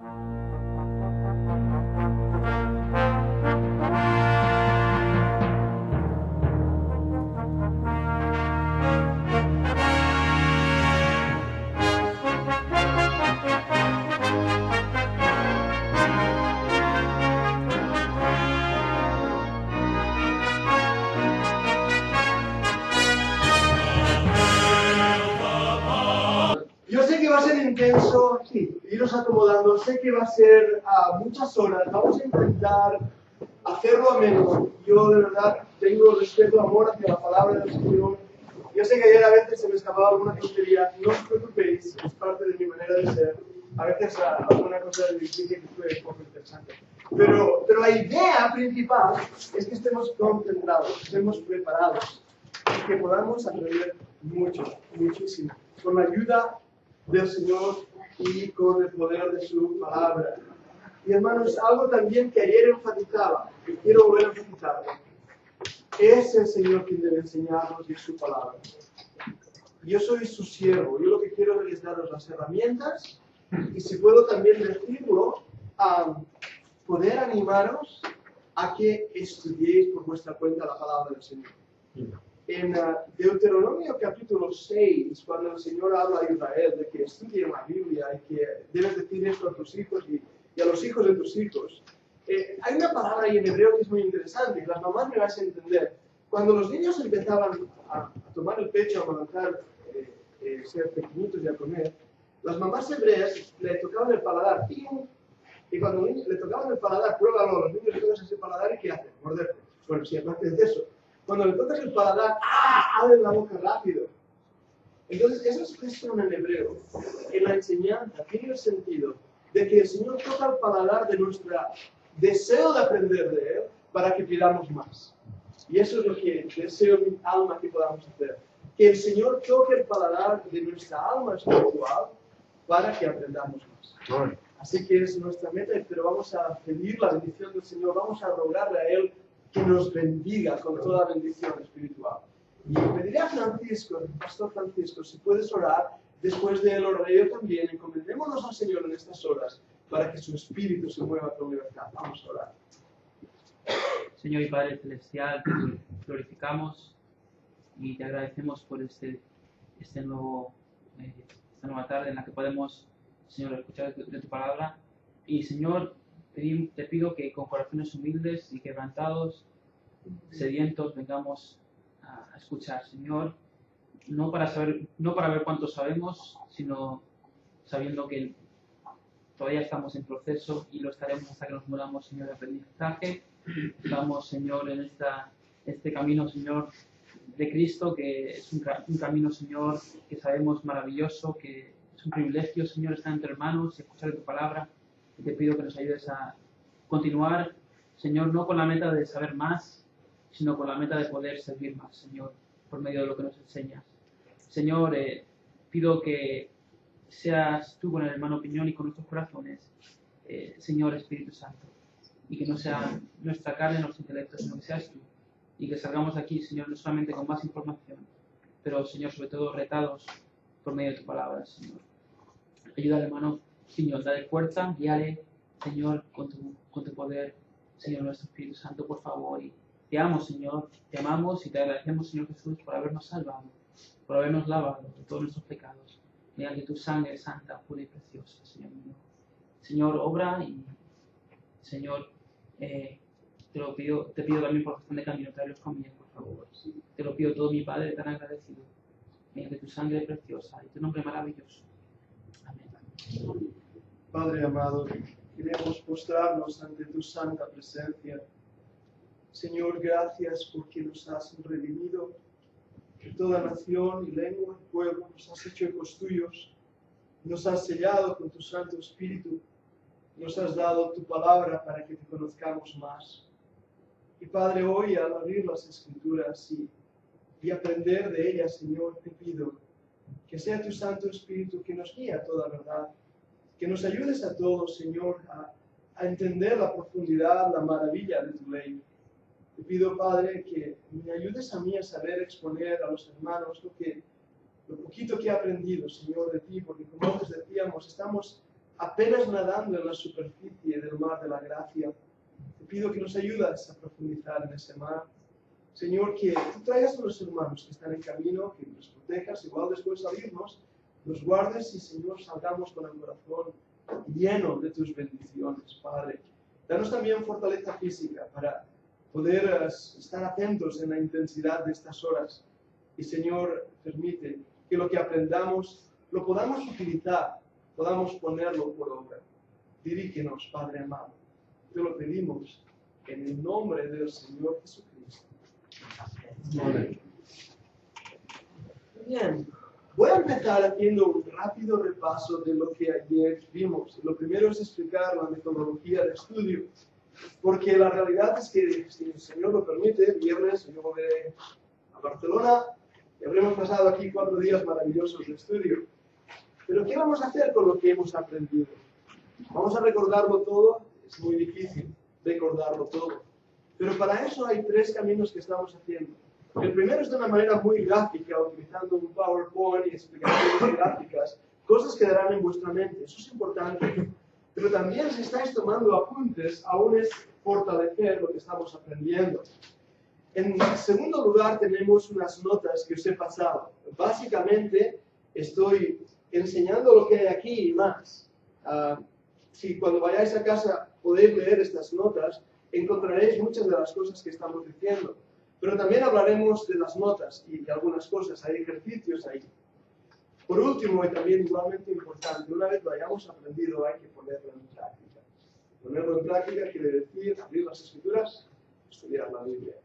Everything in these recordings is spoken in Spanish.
Yo sé que va a ser intenso, sí, iros acomodando, sé que va a ser a muchas horas, vamos a intentar hacerlo ameno. Yo de verdad tengo respeto, amor hacia la palabra del Señor. Yo sé que ayer a veces se me escapaba alguna tontería, no os preocupéis, es parte de mi manera de ser. A veces alguna cosa de difícil que fue poco interesante. Pero la idea principal es que estemos concentrados, estemos preparados y que podamos aprender mucho, muchísimo, con la ayuda del Señor y con el poder de su palabra. Y hermanos, algo también que ayer enfatizaba, que quiero volver a enfatizar, es el Señor quien debe enseñarnos de su palabra. Yo soy su siervo, yo lo que quiero es daros las herramientas y si puedo también decirlo, poder animaros a que estudiéis por vuestra cuenta la palabra del Señor. En Deuteronomio capítulo 6, cuando el Señor habla a Israel de que estudien la Biblia y que debes decir esto a tus hijos y a los hijos de tus hijos, hay una palabra ahí en hebreo que es muy interesante y las mamás me vais a entender. Cuando los niños empezaban a tomar el pecho, a amamantar, ser pequeñitos y a comer, las mamás hebreas le tocaban el paladar, ¡ping! Y cuando le tocaban el paladar, pruébalo a los niños, le tocas ese paladar y ¿qué hacen? Morderte. Bueno, si aparte de eso, cuando le tocas el paladar, ¡ah! Abren la boca rápido. Entonces, esa expresión en hebreo, en la enseñanza, tiene el sentido de que el Señor toca el paladar de nuestro deseo de aprender de Él para que pidamos más. Y eso es lo que deseo mi alma que podamos hacer. Que el Señor toque el paladar de nuestra alma espiritual para que aprendamos más. Así que es nuestra meta, pero vamos a pedir la bendición del Señor, vamos a rogarle a Él que nos bendiga con toda bendición espiritual. Y pediré a Francisco, el pastor Francisco, si puedes orar, después de él oraré yo también, encomendémonos al Señor en estas horas para que su espíritu se mueva con libertad. Vamos a orar. Señor y Padre Celestial, te glorificamos y te agradecemos por esta nueva tarde en la que podemos, Señor, escuchar de tu palabra. Y Señor, te pido que con corazones humildes y quebrantados, sedientos, vengamos a escuchar, Señor, no para ver cuánto sabemos, sino sabiendo que todavía estamos en proceso y lo estaremos hasta que nos muramos, Señor, de aprendizaje. Estamos, Señor, en este camino, Señor, de Cristo, que es un camino, Señor, que sabemos maravilloso, que es un privilegio, Señor, estar entre hermanos y escuchar tu palabra. Y te pido que nos ayudes a continuar, Señor, no con la meta de saber más, sino con la meta de poder servir más, Señor, por medio de lo que nos enseñas. Señor, pido que seas tú con el hermano Piñón y con nuestros corazones, Señor Espíritu Santo, y que no sea nuestra carne, nuestro intelecto, sino que seas tú, y que salgamos de aquí, Señor, no solamente con más información, pero, Señor, sobre todo retados por medio de tu palabra, Señor. Ayuda al hermano Piñón, dale fuerza, guíale, Señor, con tu poder, Señor, nuestro Espíritu Santo, por favor. Y te amo, Señor, te amamos y te agradecemos, Señor Jesús, por habernos salvado, por habernos lavado de todos nuestros pecados, mediante tu sangre santa, pura y preciosa, Señor mío. Señor, obra y, Señor, te pido también por cuestión de camino, tráelos conmigo, por favor. Te lo pido todo, mi Padre, tan agradecido, mediante tu sangre preciosa y tu nombre maravilloso. Amén. Padre amado, queremos postrarnos ante tu santa presencia. Señor, gracias porque nos has redimido de toda nación y lengua y pueblo, nos has hecho hijos tuyos, nos has sellado con tu Santo Espíritu, nos has dado tu palabra para que te conozcamos más. Y Padre, hoy al abrir las Escrituras y aprender de ellas, Señor, te pido que sea tu Santo Espíritu que nos guíe a toda verdad, que nos ayudes a todos, Señor, a entender la profundidad, la maravilla de tu ley. Te pido, Padre, que me ayudes a mí a saber exponer a los hermanos lo poquito que he aprendido, Señor, de ti, porque como antes decíamos, estamos apenas nadando en la superficie del mar de la gracia. Te pido que nos ayudes a profundizar en ese mar. Señor, que tú traigas a los hermanos que están en camino, que los protejas, igual después de salirnos, los guardes y, Señor, salgamos con el corazón lleno de tus bendiciones, Padre. Danos también fortaleza física para poder estar atentos en la intensidad de estas horas. Y, Señor, permite que lo que aprendamos lo podamos utilizar, podamos ponerlo por obra. Dirígenos, Padre amado. Te lo pedimos en el nombre del Señor Jesucristo. Amén. Bien, voy a empezar haciendo un rápido repaso de lo que ayer vimos. Lo primero es explicar la metodología de estudio, porque la realidad es que, si el Señor lo permite, viernes yo volveré a Barcelona y habremos pasado aquí 4 días maravillosos de estudio. Pero ¿qué vamos a hacer con lo que hemos aprendido? ¿Vamos a recordarlo todo? Es muy difícil recordarlo todo. Pero para eso hay 3 caminos que estamos haciendo. El primero es de una manera muy gráfica, utilizando un PowerPoint y explicaciones gráficas, cosas que darán en vuestra mente. Eso es importante. Pero también, si estáis tomando apuntes, aún es fortalecer lo que estamos aprendiendo. En segundo lugar, tenemos unas notas que os he pasado. Básicamente, estoy enseñando lo que hay aquí y más. Si cuando vayáis a casa podéis leer estas notas, encontraréis muchas de las cosas que estamos diciendo. Pero también hablaremos de las notas y de algunas cosas, hay ejercicios ahí. Por último, y también igualmente importante, una vez lo hayamos aprendido, hay que ponerlo en práctica. Ponerlo en práctica quiere decir abrir las Escrituras, estudiar la Biblia.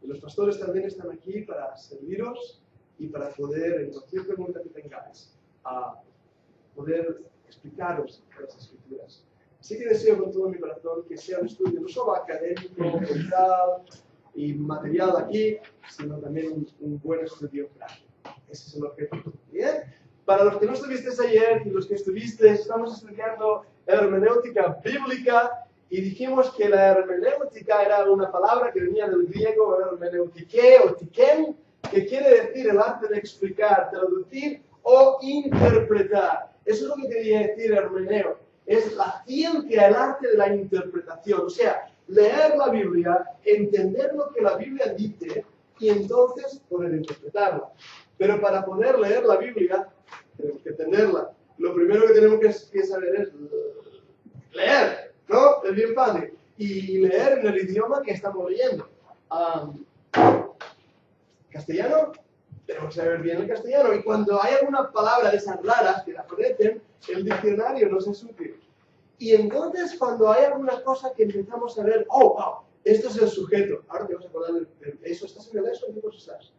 Y los pastores también están aquí para serviros y para poder, en cualquier pregunta que tengáis, poder explicaros las Escrituras. Así que deseo con todo mi corazón que sea un estudio no solo académico, mental y material aquí, sino también un buen estudio práctico. Ese es el objetivo. ¿Bien? Para los que no estuvisteis ayer y los que estuvisteis, estamos explicando hermenéutica bíblica y dijimos que la hermenéutica era una palabra que venía del griego hermeneutike o tiken, que quiere decir el arte de explicar, traducir o interpretar. Eso es lo que quería decir hermeneo. Es la ciencia, el arte de la interpretación. O sea, leer la Biblia, entender lo que la Biblia dice y entonces poder interpretarla. Pero para poder leer la Biblia, tenemos que entenderla. Lo primero que tenemos que saber es leer, ¿no? Es bien fácil. Y leer en el idioma que estamos leyendo. Castellano, tenemos que saber bien el castellano. Y cuando hay alguna palabra de esas raras que aparecen, el diccionario nos es útil. Y entonces cuando hay alguna cosa que empezamos a ver, oh, wow, esto es el sujeto. Ahora te vas a acordar de eso. ¿Estás en el ESO? ¿En qué cosa estás?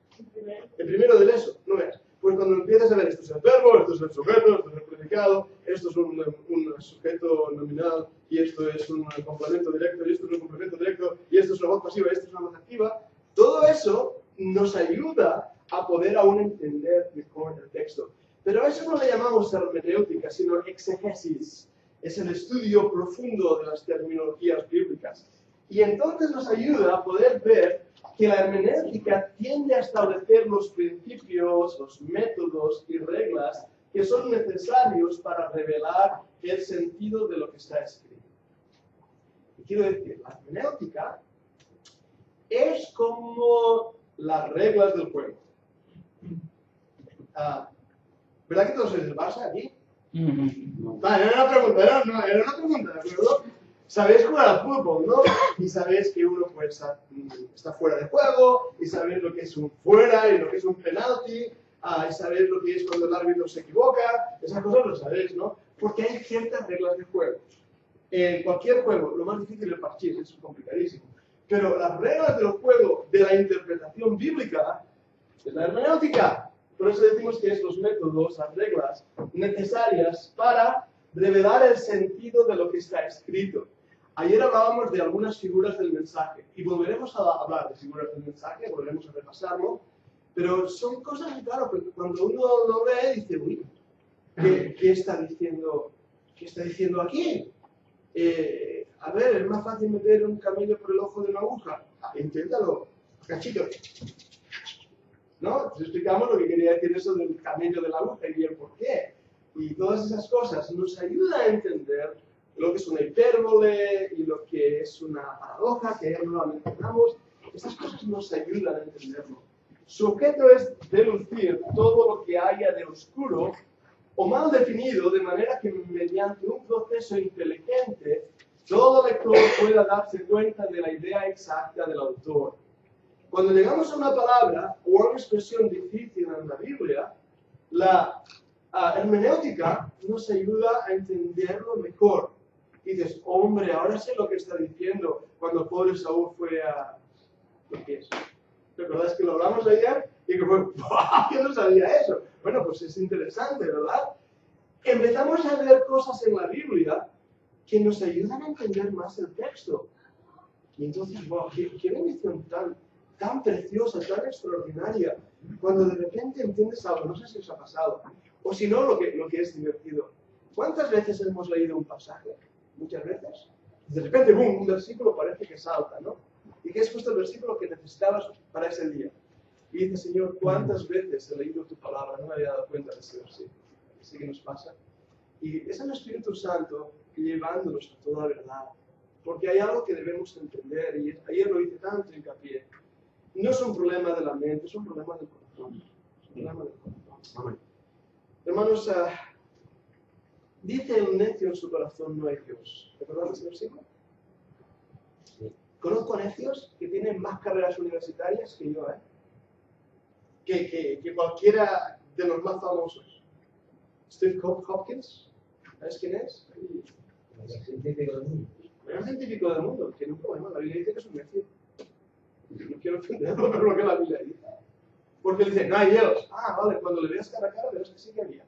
El primero del ESO, no veas. Pues cuando empiezas a ver, esto es el verbo, esto es el sujeto, esto es el predicado, esto es un sujeto nominal, y esto es un complemento directo, y esto es un complemento directo, y esto es una voz pasiva, y esto es una voz activa. Todo eso nos ayuda a poder aún entender mejor el texto. Pero a eso no le llamamos hermenéutica, sino exegesis. Es el estudio profundo de las terminologías bíblicas. Y entonces nos ayuda a poder ver que la hermenéutica tiende a establecer los principios, los métodos y reglas que son necesarios para revelar el sentido de lo que está escrito. Y quiero decir, la hermenéutica es como las reglas del juego. ¿Verdad que todos sois del Barça aquí? Vale, era una pregunta, era una pregunta, ¿de acuerdo? Sabéis jugar al fútbol, ¿no? Y sabéis que uno pues, está fuera de juego, y sabéis lo que es un fuera y lo que es un penalti, y sabéis lo que es cuando el árbitro se equivoca, esas cosas lo sabéis, ¿no? Porque hay ciertas reglas de juego. En cualquier juego, lo más difícil es parchís, es complicadísimo. Pero las reglas del juego de la interpretación bíblica es la hermenéutica. Por eso decimos que es los métodos, las reglas necesarias para revelar el sentido de lo que está escrito. Ayer hablábamos de algunas figuras del mensaje y volveremos a hablar de figuras del mensaje, volveremos a repasarlo, pero son cosas que, claro, cuando uno lo ve, dice, uy, ¿qué está diciendo aquí? A ver, es más fácil meter un camello por el ojo de una aguja. Inténtalo, cachito. ¿No? Entonces explicamos lo que quería decir eso del camello de la aguja y el por qué. y todas esas cosas nos ayudan a entender lo que es una hipérbole y lo que es una paradoja, que ya no la mencionamos. Estas cosas nos ayudan a entenderlo. Su objeto es deducir todo lo que haya de oscuro o mal definido, de manera que mediante un proceso inteligente todo lector pueda darse cuenta de la idea exacta del autor. Cuando llegamos a una palabra o a una expresión difícil en la Biblia, la hermenéutica nos ayuda a entenderlo mejor. Y dices, hombre, ahora sé lo que está diciendo cuando el pobre Saúl fue a... ¿Qué es? ¿Recordáis que lo hablamos ayer? Y que fue, ¡buah! Yo no sabía eso. Bueno, pues es interesante, ¿verdad? Empezamos a ver cosas en la Biblia que nos ayudan a entender más el texto. Y entonces, wow, qué bendición tan preciosa, tan extraordinaria, cuando de repente entiendes algo. No sé si os ha pasado. O si no, lo que es divertido. ¿Cuántas veces hemos leído un pasaje? Muchas veces. De repente, ¡bum!, un versículo parece que salta, ¿no? Y que es justo el versículo que necesitabas para ese día. Y dices, Señor, ¿cuántas veces he leído tu palabra? No me había dado cuenta de ese versículo. Así que nos pasa. Y es el Espíritu Santo llevándonos a toda verdad. Porque hay algo que debemos entender, y ayer lo hice tanto hincapié. No es un problema de la mente, es un problema del corazón. Es un problema del corazón. Amén. Hermanos, dice el necio en su corazón, no hay Dios. ¿Recordás ese versículo? Conozco necios que tienen más carreras universitarias que yo, que cualquiera de los más famosos. Steve Hopkins, ¿sabes quién es? El científico del mundo. El mayor científico del mundo, tiene un problema. La Biblia dice que es un necio. No quiero ofenderlo, pero lo que la Biblia dice. Porque él dice, no hay Dios. Ah, vale, cuando le veas cara a cara, verás que sí que había.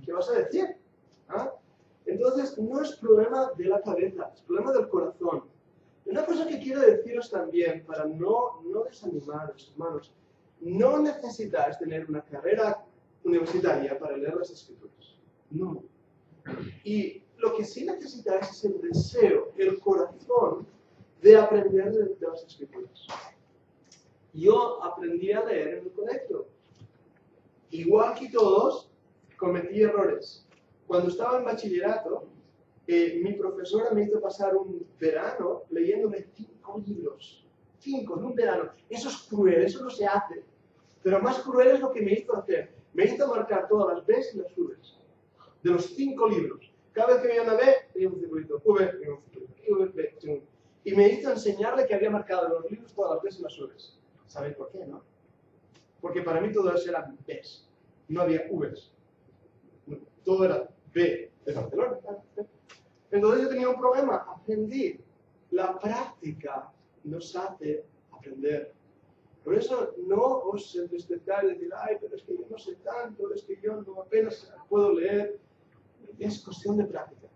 ¿Qué vas a decir? ¿Ah? Entonces, no es problema de la cabeza, es problema del corazón. Y una cosa que quiero deciros también, para no desanimaros, hermanos, no necesitáis tener una carrera universitaria para leer las Escrituras. No. Y lo que sí necesitáis es el deseo, el corazón de aprender de las Escrituras. Yo aprendí a leer en el colegio. Igual que todos, cometí errores. Cuando estaba en bachillerato, mi profesora me hizo pasar un verano leyéndome 5 libros. 5 en un verano. Eso es cruel, eso no se hace. Pero más cruel es lo que me hizo hacer. Me hizo marcar todas las B's y las V's. De los 5 libros. Cada vez que veía una B, tenía un circulito. V, tenía un circulito. V, B, y me hizo enseñarle que había marcado en los libros todas las B's y las V's. ¿Sabéis por qué, no? Porque para mí todo eso eran B's. No había V's. Todo era B de Barcelona. Entonces yo tenía un problema. Aprendí. La práctica nos hace aprender. Por eso no os entristezáis y decir, ay, pero es que yo no sé tanto, es que yo no apenas puedo leer. Es cuestión de práctica.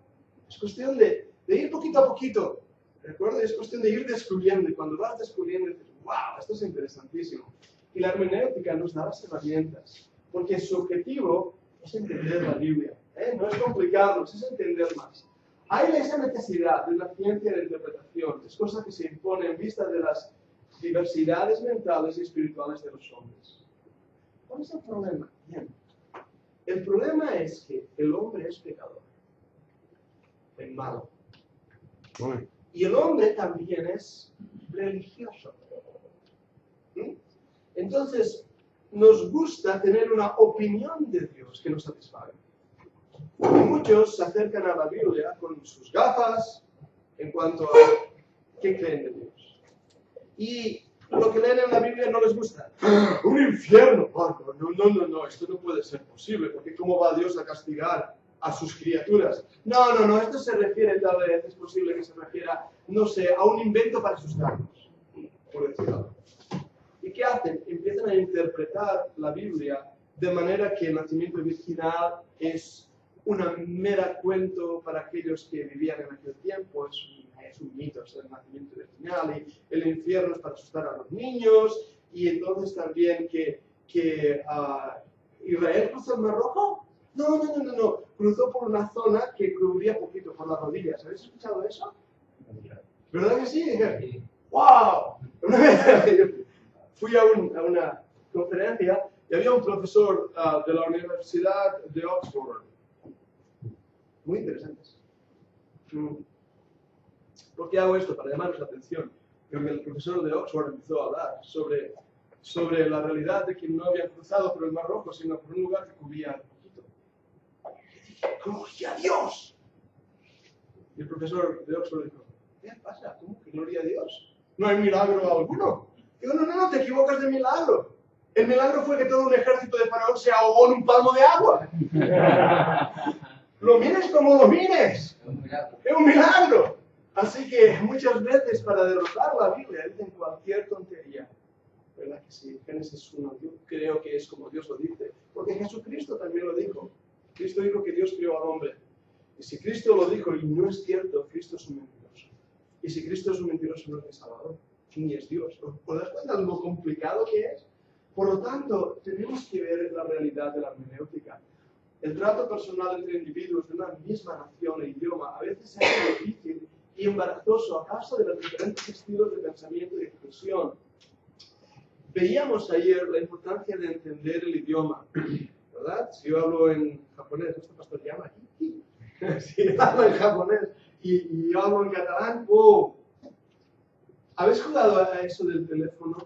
Es cuestión de ir poquito a poquito. ¿De acuerdo? Es cuestión de ir descubriendo. Y cuando vas descubriendo, dices, wow, esto es interesantísimo. Y la hermenéutica nos da las herramientas. Porque su objetivo es entender la Biblia. No es complicarnos, es entender más. Hay esa necesidad de la ciencia de interpretación. Es cosa que se impone en vista de las diversidades mentales y espirituales de los hombres. ¿Cuál es el problema? Bien. El problema es que el hombre es pecador. Es malo. Bueno. Y el hombre también es religioso. ¿Sí? Entonces, nos gusta tener una opinión de Dios que nos satisfaga. Y muchos se acercan a la Biblia con sus gafas en cuanto a qué creen de Dios. Y lo que leen en la Biblia no les gusta. ¡Un infierno! Oh, no, esto no puede ser posible, porque ¿cómo va Dios a castigar a sus criaturas? No, esto se refiere tal vez, es posible que se refiera, no sé, a un invento para asustarnos, por decirlo algo. ¿Y qué hacen? Empiezan a interpretar la Biblia de manera que el nacimiento virginal es una mera cuento para aquellos que vivían en aquel tiempo, es un mito, es el nacimiento virginal, y el infierno es para asustar a los niños, y entonces también que Israel cruzó el Mar Rojo. No, cruzó por una zona que cubría poquito, por las rodillas. ¿Habéis escuchado eso? ¿Verdad que sí? Dije, ¡wow! Fui a una conferencia y había un profesor de la Universidad de Oxford, muy interesantes. ¿Por qué hago esto? Para llamaros la atención. Creo que el profesor de Oxford empezó a hablar sobre la realidad de que no había cruzado por el Mar Rojo, sino por un lugar que cubría un poquito. Y dije, ¡gloria a Dios! Y el profesor de Oxford dijo, ¿qué pasa? ¿Cómo que gloria a Dios? No hay milagro alguno. Digo, no, te equivocas de milagro. El milagro fue que todo un ejército de faraón se ahogó en un palmo de agua. Lo mires como lo mires. Es un milagro. Así que muchas veces para derrotar la Biblia dicen cualquier tontería. ¿Verdad que sí? Génesis 1, yo creo que es como Dios lo dice. Porque Jesucristo también lo dijo. Cristo dijo que Dios creó al hombre. Y si Cristo lo dijo y no es cierto, Cristo es un mentiroso. Y si Cristo es un mentiroso, no es mi Salvador. Ni es Dios. ¿Os das cuenta de lo complicado que es? Por lo tanto, tenemos que ver la realidad de la hermenéutica. El trato personal entre individuos de una misma nación e idioma a veces es difícil y embarazoso a causa de los diferentes estilos de pensamiento y expresión. Veíamos ayer la importancia de entender el idioma, ¿verdad? Si yo hablo en japonés, ¿este pastor llama aquí? Si yo hablo en japonés y yo hablo en catalán, ¡oh! ¿Habéis jugado a eso del teléfono?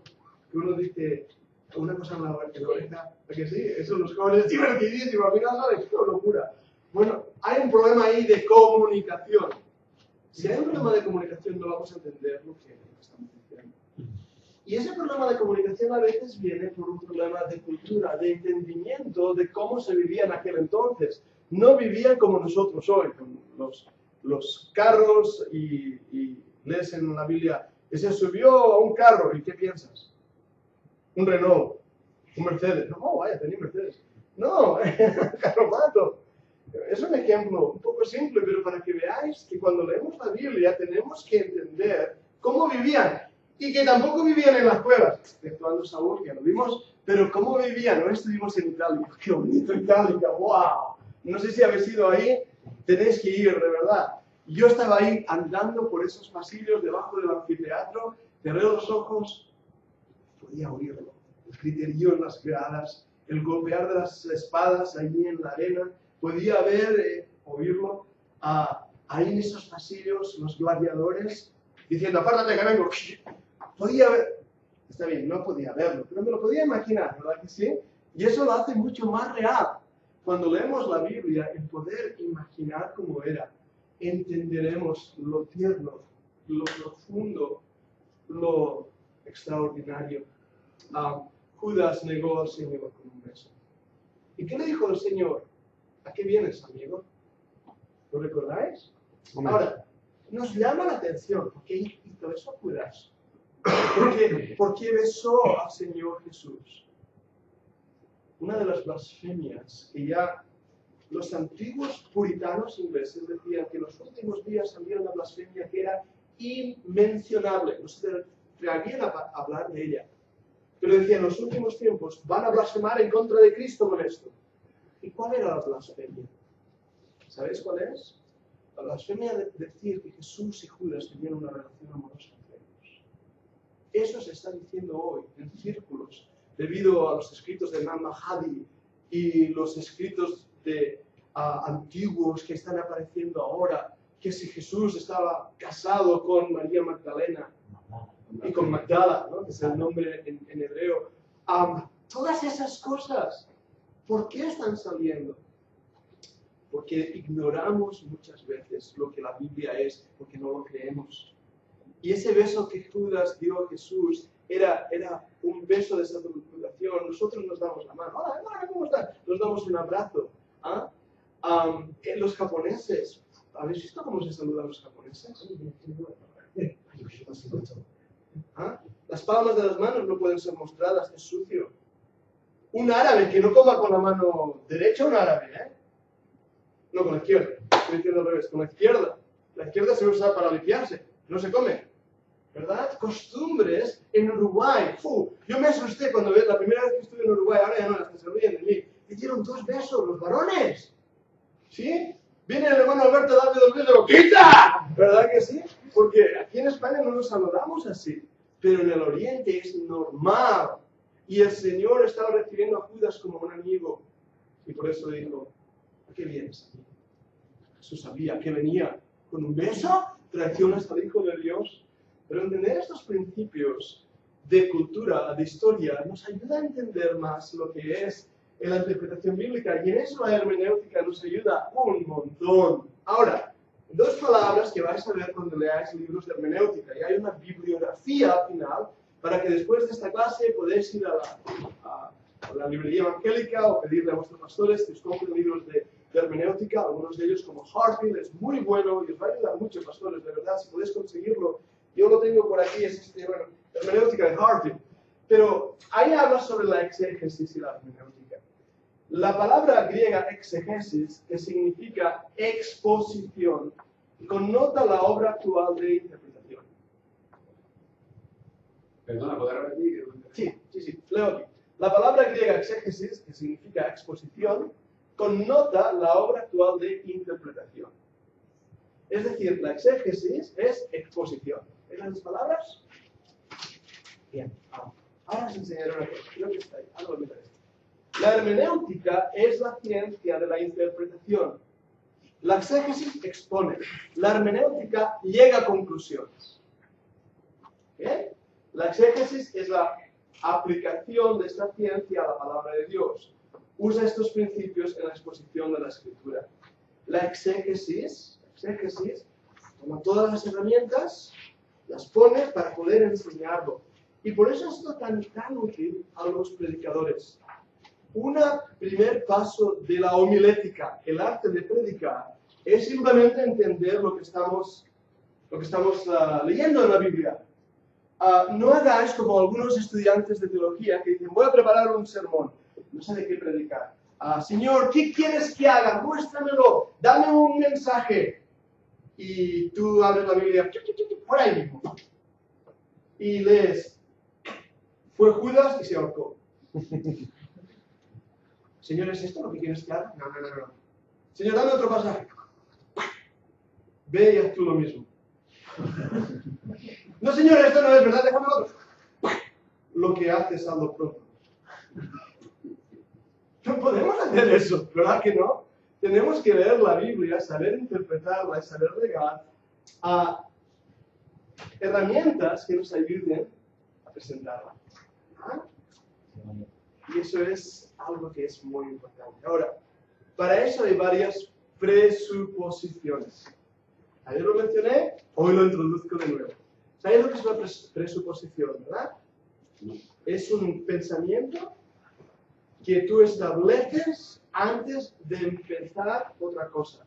Que uno dice una cosa en la oreja, ¿a que sí? Eso los jóvenes es divertidísimo, al final sabes, qué locura. Bueno, hay un problema ahí de comunicación. Si hay un problema de comunicación no vamos a entender lo que estamos diciendo. Y ese problema de comunicación a veces viene por un problema de cultura, de entendimiento de cómo se vivía en aquel entonces. No vivían como nosotros hoy, con los carros y lees en la Biblia, y se subió a un carro, ¿y qué piensas? Un Renault, un Mercedes. No, vaya, tenía Mercedes. No, carromato. Es un ejemplo un poco simple, pero para que veáis que cuando leemos la Biblia tenemos que entender cómo vivían. Y que tampoco vivían en las cuevas, exceptuando Saúl, que lo vimos, pero cómo vivían. Hoy estuvimos en Italia. ¡Qué bonito Italia! ¡Wow! No sé si habéis ido ahí, tenéis que ir, de verdad. Yo estaba ahí andando por esos pasillos debajo del anfiteatro, cerré los ojos, podía oírlo. El griterío en las gradas, el golpear de las espadas allí en la arena, podía ver, oírlo, ahí en esos pasillos, los gladiadores, diciendo, apártate que vengo. Podía ver, está bien, no podía verlo, pero me lo podía imaginar, ¿verdad que sí? Y eso lo hace mucho más real. Cuando leemos la Biblia, el poder imaginar cómo era, entenderemos lo tierno, lo profundo, lo extraordinario. Judas negó al Señor con un beso. ¿Y qué le dijo el Señor? ¿A qué vienes, amigo? ¿Lo recordáis? Ahora, nos llama la atención, ¿por qué hizo eso Judas? ¿Por qué besó al Señor Jesús? Una de las blasfemias que ya los antiguos puritanos ingleses decían que en los últimos días había una blasfemia que era inmencionable, no se atrevían a hablar de ella. Pero decían, en los últimos tiempos van a blasfemar en contra de Cristo molesto. ¿Y cuál era la blasfemia? ¿Sabéis cuál es? La blasfemia de decir que Jesús y Judas tenían una relación amorosa entre ellos. Eso se está diciendo hoy en círculos, debido a los escritos de Imam Mahdi y los escritos de antiguos que están apareciendo ahora, que si Jesús estaba casado con María Magdalena y con Magdala, ¿no? Que es el nombre en hebreo. Todas esas cosas, ¿por qué están saliendo? Porque ignoramos muchas veces lo que la Biblia es, porque no lo creemos. Y ese beso que Judas dio a Jesús era un beso de salutación. Nosotros nos damos la mano. Hola, ¿cómo estás? Nos damos un abrazo. Los japoneses, ¿habéis visto cómo se saludan los japoneses? Las palmas de las manos no pueden ser mostradas, es sucio. Un árabe que no coma con la mano derecha, un árabe, no, con la izquierda. Estoy diciendo al revés, con la izquierda. La izquierda se usa para limpiarse, no se come. ¿Verdad? Costumbres en Uruguay. Yo me asusté cuando la primera vez que estuve en Uruguay, ahora ya no, hasta se ríen de mí. Me dieron 2 besos, los varones. ¿Sí? Viene el hermano Alberto a darme 2 besos y lo quita. ¿Verdad que sí? Porque aquí en España no nos saludamos así. Pero en el Oriente es normal. Y el Señor estaba recibiendo a Judas como un amigo. Y por eso dijo, ¿a qué vienes? Jesús sabía que venía con un beso, traicionas al Hijo de Dios. Pero entender estos principios de cultura, de historia, nos ayuda a entender más lo que es la interpretación bíblica. Y en eso la hermenéutica nos ayuda un montón. Ahora, dos palabras que vais a ver cuando leáis libros de hermenéutica. Y hay una bibliografía al final para que después de esta clase podéis ir a la librería evangélica o pedirle a vuestros pastores que os compren libros de hermenéutica. Algunos de ellos, como Hartfield, es muy bueno y os va a ayudar mucho, pastores, de verdad, si podéis conseguirlo. Yo lo tengo por aquí, es hermenéutica de Hartfield. Pero ahí habla sobre la exégesis y la hermenéutica. La palabra griega exegesis, que significa exposición, connota la obra actual de interpretación. Perdona, ¿podrás repetir? Sí, leo aquí. La palabra griega exégesis, que significa exposición, connota la obra actual de interpretación. Es decir, la exégesis es exposición. ¿En las palabras? Bien. Ahora os enseñaré una cosa. Creo que está ahí. Algo de esto. La hermenéutica es la ciencia de la interpretación. La exégesis expone. La hermenéutica llega a conclusiones. ¿Bien? La exégesis es la aplicación de esta ciencia a la palabra de Dios. Usa estos principios en la exposición de la Escritura. La exégesis toma todas las herramientas, las pone para poder enseñarlo. Y por eso es esto tan útil a los predicadores. Un primer paso de la homilética, el arte de predicar, es simplemente entender lo que estamos leyendo en la Biblia. No hagáis como algunos estudiantes de teología que dicen, voy a preparar un sermón, no sé de qué predicar. Señor, ¿qué quieres que haga? Muéstramelo, dame un mensaje. Y tú abres la Biblia, por ahí mismo, y lees, fue Judas y se ahorcó. Señor, ¿es esto lo que quieres que haga? No. Señor, dame otro pasaje. Ve y haz tú lo mismo. No, señor, esto no es verdad, déjame otro. Lo que haces, hazlo pronto. No podemos hacer eso, ¿verdad que no? Tenemos que leer la Biblia, saber interpretarla y saber llegar a herramientas que nos ayuden a presentarla. Y eso es algo que es muy importante. Ahora, para eso hay varias presuposiciones. Ayer lo mencioné, hoy lo introduzco de nuevo. ¿Sabéis lo que es una presuposición, verdad? Es un pensamiento que tú estableces antes de empezar otra cosa.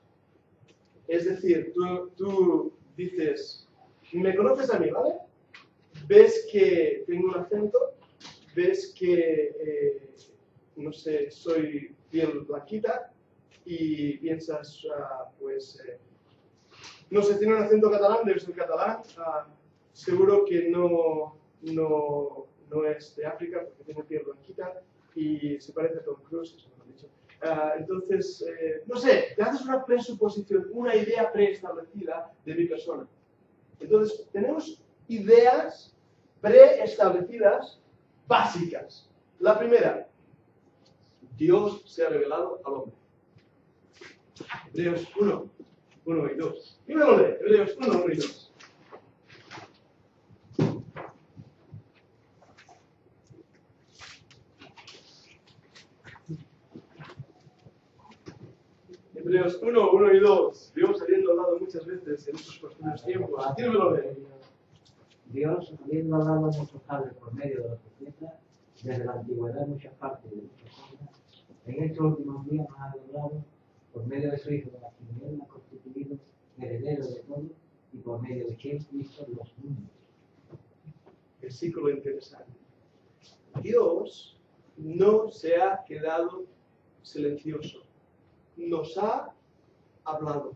Es decir, tú dices, me conoces a mí, ¿vale? Ves que tengo un acento, ves que, no sé, soy piel blanquita y piensas, no sé, tiene un acento catalán, debe ser catalán, seguro que no es de África porque tiene piel blanquita y se parece a Tom Cruise, eso me lo han dicho. Entonces, no sé, te haces una presuposición, una idea preestablecida de mi persona. Entonces, tenemos ideas preestablecidas básicas. La primera, Dios se ha revelado al hombre. Hebreos 1 y 2. ¿Qué me lo lee? Hebreos 1 y 2. Hebreos 1 y 2. Dios habiendo hablado muchas veces en estos próximos tiempos. ¿Quién me lo lee? Dios, habiendo hablado a nuestros padres por medio de los profetas, desde la antigüedad en muchas partes de muchas cosas, en estos últimos días nos ha hablado por medio de su Hijo, de la quien Él ha constituido heredero de todo, y por medio de quien hizo los mundos. Versículo interesante. Dios no se ha quedado silencioso. Nos ha hablado.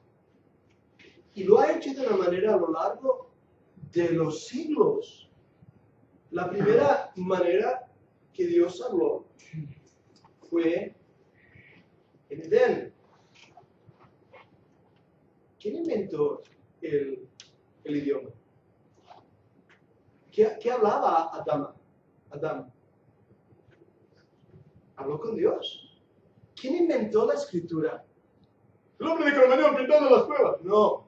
Y lo ha hecho de una manera a lo largo de los siglos. La primera manera que Dios habló fue en Edén. ¿Quién inventó el idioma? ¿Qué hablaba Adán? Habló con Dios. ¿Quién inventó la escritura? El hombre de Cromañón pintando las cuevas. No.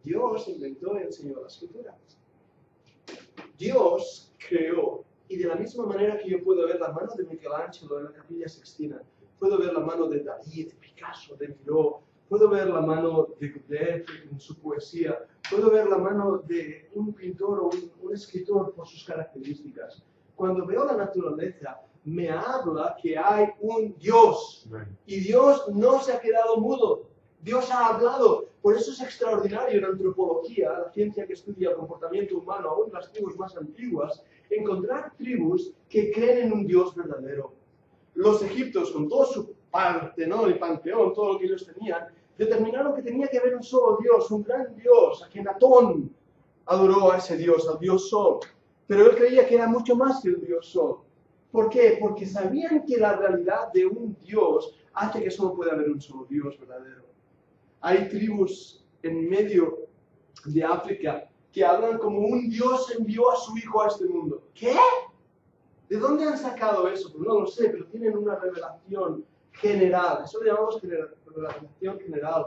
Dios inventó y enseñó la escritura. Dios creó. Y de la misma manera que yo puedo ver la mano de Michelangelo en la Capilla Sixtina, puedo ver la mano de Dalí, de Picasso, de Miró, puedo ver la mano de Goethe en su poesía, puedo ver la mano de un pintor o un escritor por sus características. Cuando veo la naturaleza, me habla que hay un Dios. Y Dios no se ha quedado mudo. Dios ha hablado. Por eso es extraordinario en antropología, la ciencia que estudia el comportamiento humano, aún en las tribus más antiguas, encontrar tribus que creen en un Dios verdadero. Los egipcios, con todo su Partenón y panteón, todo lo que ellos tenían, determinaron que tenía que haber un solo Dios, un gran Dios, a quien Atón adoró a ese Dios, al Dios Sol. Pero él creía que era mucho más que el Dios Sol. ¿Por qué? Porque sabían que la realidad de un Dios hace que solo pueda haber un solo Dios verdadero. Hay tribus en medio de África que hablan como un Dios envió a su hijo a este mundo. ¿Qué? ¿De dónde han sacado eso? Pues no lo sé, pero tienen una revelación general. Eso le llamamos revelación general.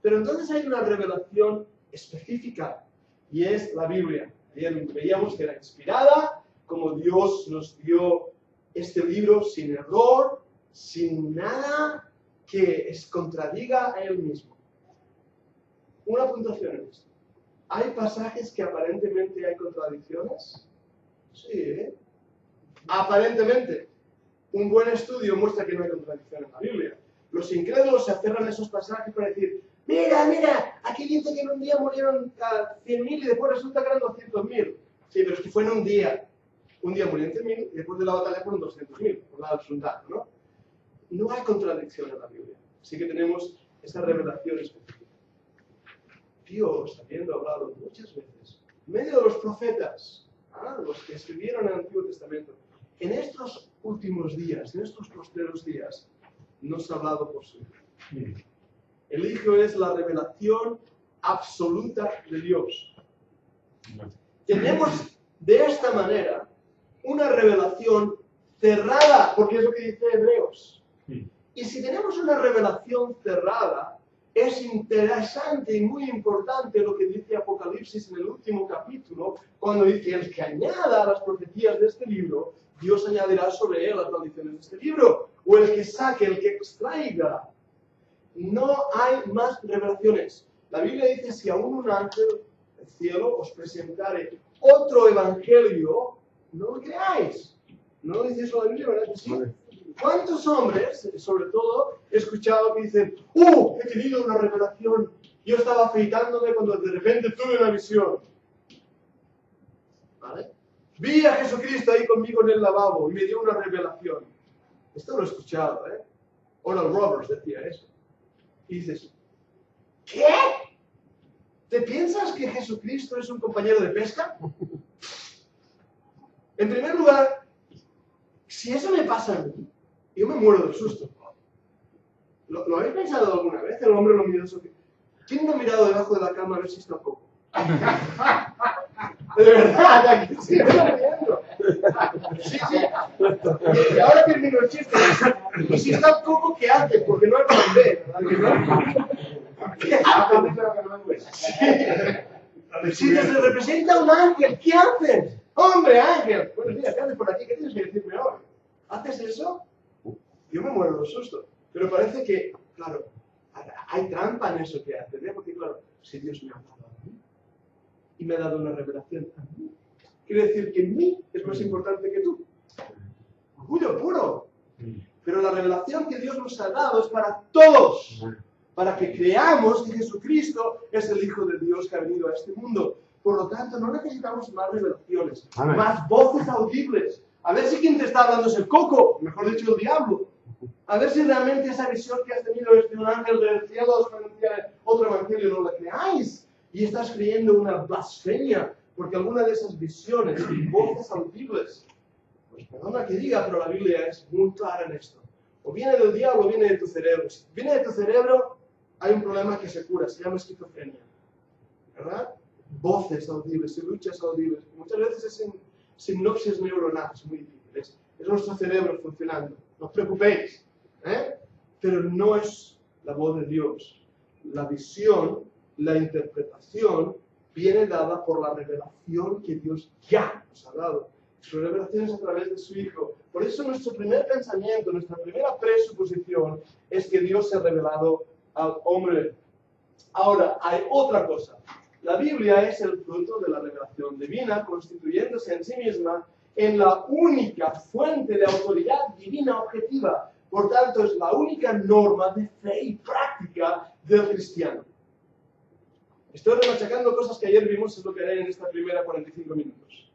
Pero entonces hay una revelación específica y es la Biblia. Ayer veíamos que era inspirada, como Dios nos dio este libro sin error, sin nada que contradiga a él mismo. Una puntuación en esto. ¿Hay pasajes que aparentemente hay contradicciones? Sí, ¿eh? Aparentemente. Un buen estudio muestra que no hay contradicción en la Biblia. Los incrédulos se aferran a esos pasajes para decir, mira, aquí dice que en un día murieron 100.000 y después resulta que eran 200.000. Sí, pero es que fue en un día. Un día murieron 100.000 y después de la batalla fueron 200.000, por la resultado, ¿no? No hay contradicción en la Biblia. Así que tenemos esta revelación específica. Dios, habiendo hablado muchas veces, en medio de los profetas, los que escribieron el Antiguo Testamento, en estos últimos días, en estos postreros días, nos ha hablado por su Hijo. El Hijo es la revelación absoluta de Dios. Tenemos de esta manera una revelación cerrada, porque es lo que dice Hebreos. Y si tenemos una revelación cerrada, es interesante y muy importante lo que dice Apocalipsis en el último capítulo, cuando dice, el que añada a las profecías de este libro, Dios añadirá sobre él las maldiciones de este libro, o el que saque, el que extraiga. No hay más revelaciones. La Biblia dice, si aún un ángel del cielo os presentare otro evangelio, no lo creáis. ¿No lo dice eso la Biblia, verdad que sí? ¿Cuántos hombres, sobre todo, he escuchado que dicen, he tenido una revelación, yo estaba afeitándome cuando de repente tuve una visión? ¿Vale? Vi a Jesucristo ahí conmigo en el lavabo y me dio una revelación. Esto lo he escuchado, ¿eh? Oral Roberts decía eso. Y dices, ¿qué? ¿Te piensas que Jesucristo es un compañero de pesca? En primer lugar, si eso me pasa a mí, yo me muero del susto. ¿Lo habéis pensado alguna vez? El hombre lo miró sobre... ¿Quién no ha mirado debajo de la cama a ver si está coco? De verdad, sí, me estoy riendo. Sí. Y ahora termino el chiste. Y si está coco, ¿qué hace? Porque no hay plan B, ¿verdad? ¿Qué hace? Si te se representa un ángel, ¿qué haces? ¡Hombre, ángel! Buenos días, ¿qué haces por aquí? ¿Qué tienes que decirme ahora? ¿Haces eso? Yo me muero de susto. Pero parece que, claro, hay trampa en eso que haces, ¿eh? Porque, claro, si Dios me ha hablado a mí y me ha dado una revelación a mí, quiere decir que en mí es más importante que tú. Orgullo puro. Pero la revelación que Dios nos ha dado es para todos. Para que creamos que Jesucristo es el Hijo de Dios que ha venido a este mundo. Por lo tanto, no necesitamos más revelaciones, más voces audibles. A ver si quien te está hablando es el coco, mejor dicho, el diablo. A ver si realmente esa visión que has tenido es de un ángel del cielo, os anuncia otro evangelio, no la creáis. Y estás creyendo una blasfemia, porque alguna de esas visiones y voces audibles, pues perdona que diga, pero la Biblia es muy clara en esto. O viene del diablo o viene de tu cerebro. Si viene de tu cerebro, hay un problema que se cura, se llama esquizofrenia. ¿Verdad? Voces audibles y luchas audibles. Muchas veces es sinopsis neuronal, es muy difícil. Es nuestro cerebro funcionando. No os preocupéis. Pero no es la voz de Dios. La visión, la interpretación, viene dada por la revelación que Dios ya nos ha dado. Su revelación es a través de su Hijo. Por eso nuestro primer pensamiento, nuestra primera presuposición es que Dios se ha revelado al hombre. Ahora, hay otra cosa. La Biblia es el fruto de la revelación divina, constituyéndose en sí misma en la única fuente de autoridad divina objetiva. Por tanto, es la única norma de fe y práctica del cristiano. Estoy remachacando cosas que ayer vimos, es lo que haré en esta primera 45 minutos.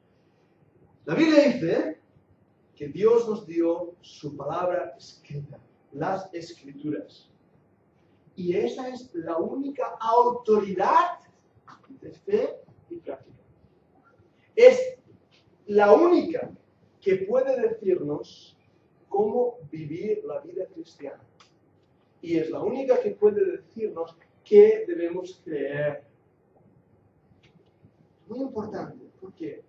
La Biblia dice que Dios nos dio su palabra escrita, las Escrituras. Y esa es la única autoridad de fe y práctica. Es la única que puede decirnos cómo vivir la vida cristiana. Y es la única que puede decirnos qué debemos creer. Muy importante, porque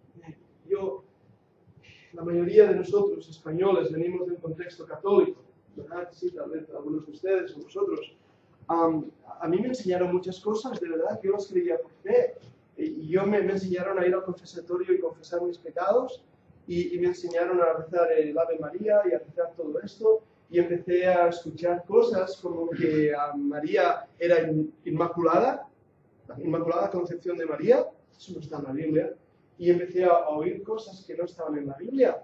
la mayoría de nosotros, españoles, venimos de un contexto católico, ¿verdad? Sí, tal vez algunos de ustedes o vosotros. A mí me enseñaron muchas cosas, de verdad, que yo las creía por fe. Y me enseñaron a ir al confesatorio y confesar mis pecados, y me enseñaron a rezar el Ave María y a rezar todo esto, y empecé a escuchar cosas como que María era inmaculada, la Inmaculada Concepción de María, eso no está en la Biblia, y empecé a oír cosas que no estaban en la Biblia,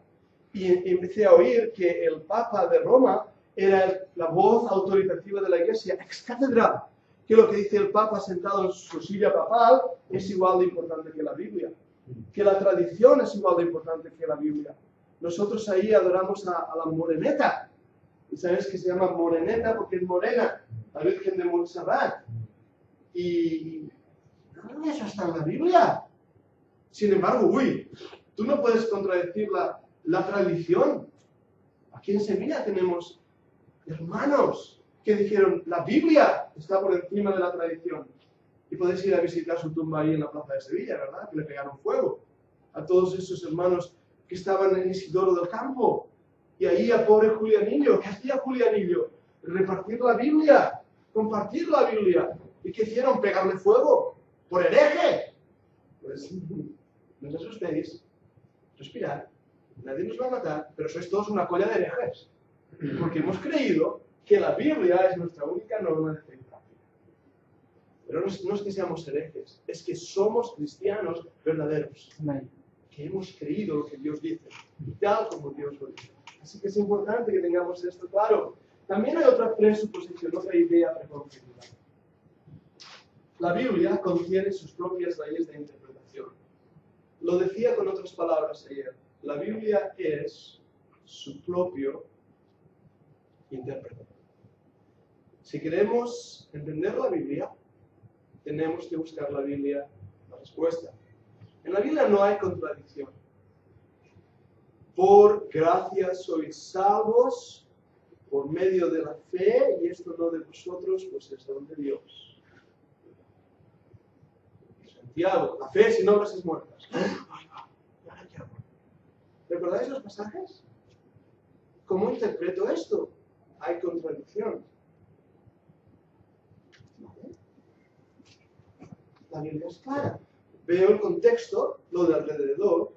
y empecé a oír que el Papa de Roma era la voz autoritativa de la Iglesia, ex cátedra, que lo que dice el Papa sentado en su silla papal es igual de importante que la Biblia, que la tradición es igual de importante que la Biblia. Nosotros ahí adoramos a la Moreneta, y sabes que se llama Moreneta porque es morena, la Virgen de Montserrat, y nada de eso está en la Biblia. Sin embargo, tú no puedes contradecir la tradición. Aquí en Sevilla tenemos hermanos que dijeron, la Biblia está por encima de la tradición. Y podéis ir a visitar su tumba ahí en la plaza de Sevilla, ¿verdad? Que le pegaron fuego a todos esos hermanos que estaban en Isidoro del Campo. Y ahí a pobre Julianillo. ¿Qué hacía Julianillo? Repartir la Biblia, compartir la Biblia. ¿Y qué hicieron? Pegarle fuego. ¡Por hereje! Pues no os asustéis. Respirad. Nadie nos va a matar, pero sois todos una colla de herejes. Porque hemos creído que la Biblia es nuestra única norma de fe y práctica. Pero no es que seamos herejes, es que somos cristianos verdaderos. Amén. Que hemos creído lo que Dios dice, tal como Dios lo dice. Así que es importante que tengamos esto claro. También hay otra presuposición, otra idea preconcebida. La Biblia contiene sus propias leyes de interpretación. Lo decía con otras palabras ayer. La Biblia es su propio intérprete. Si queremos entender la Biblia, tenemos que buscar la Biblia, la respuesta. En la Biblia no hay contradicción. Por gracia sois salvos por medio de la fe, y esto no de vosotros, pues es don de Dios. Santiago, la fe sin obras es muerta. ¿Recordáis los pasajes? ¿Cómo interpreto esto? Hay contradicción. ¿Vale? La Biblia es clara. Veo el contexto, lo de alrededor,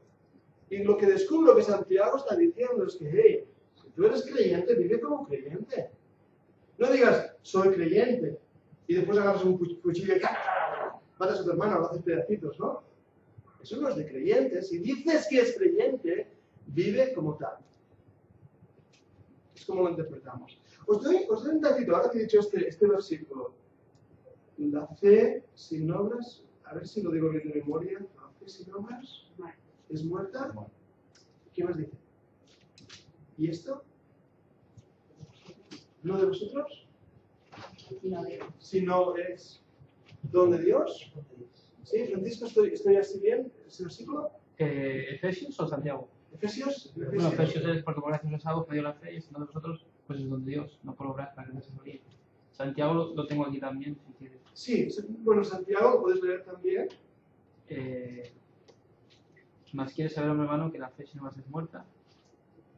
y lo que descubro que Santiago está diciendo es que, hey, si tú eres creyente, vive como creyente. No digas, soy creyente, y después agarras un cuchillo y matas a tu hermano, lo haces pedacitos, ¿no? Eso no es de creyente. Si dices que es creyente, vive como tal. Es como lo interpretamos. Os doy un tantito, ahora que he dicho este versículo. La fe sin obras, a ver si lo digo bien de memoria. La fe sin obras es muerta. ¿Qué más dice? ¿Y esto? ¿No de vosotros? Si no es don de Dios. ¿Sí, Francisco? ¿Estoy así bien? ¿Ese versículo? ¿Efesios o Santiago? ¿Efesios? Bueno, Efesios es porque por gracia sois salvos, medio de la fe, y si no de vosotros, pues es don de Dios, no por obras para que no se gloríe. Santiago lo tengo aquí también, si quieres. Sí, bueno, Santiago lo puedes leer también. Más quieres saber, mi hermano, que la fe sin obras es muerta.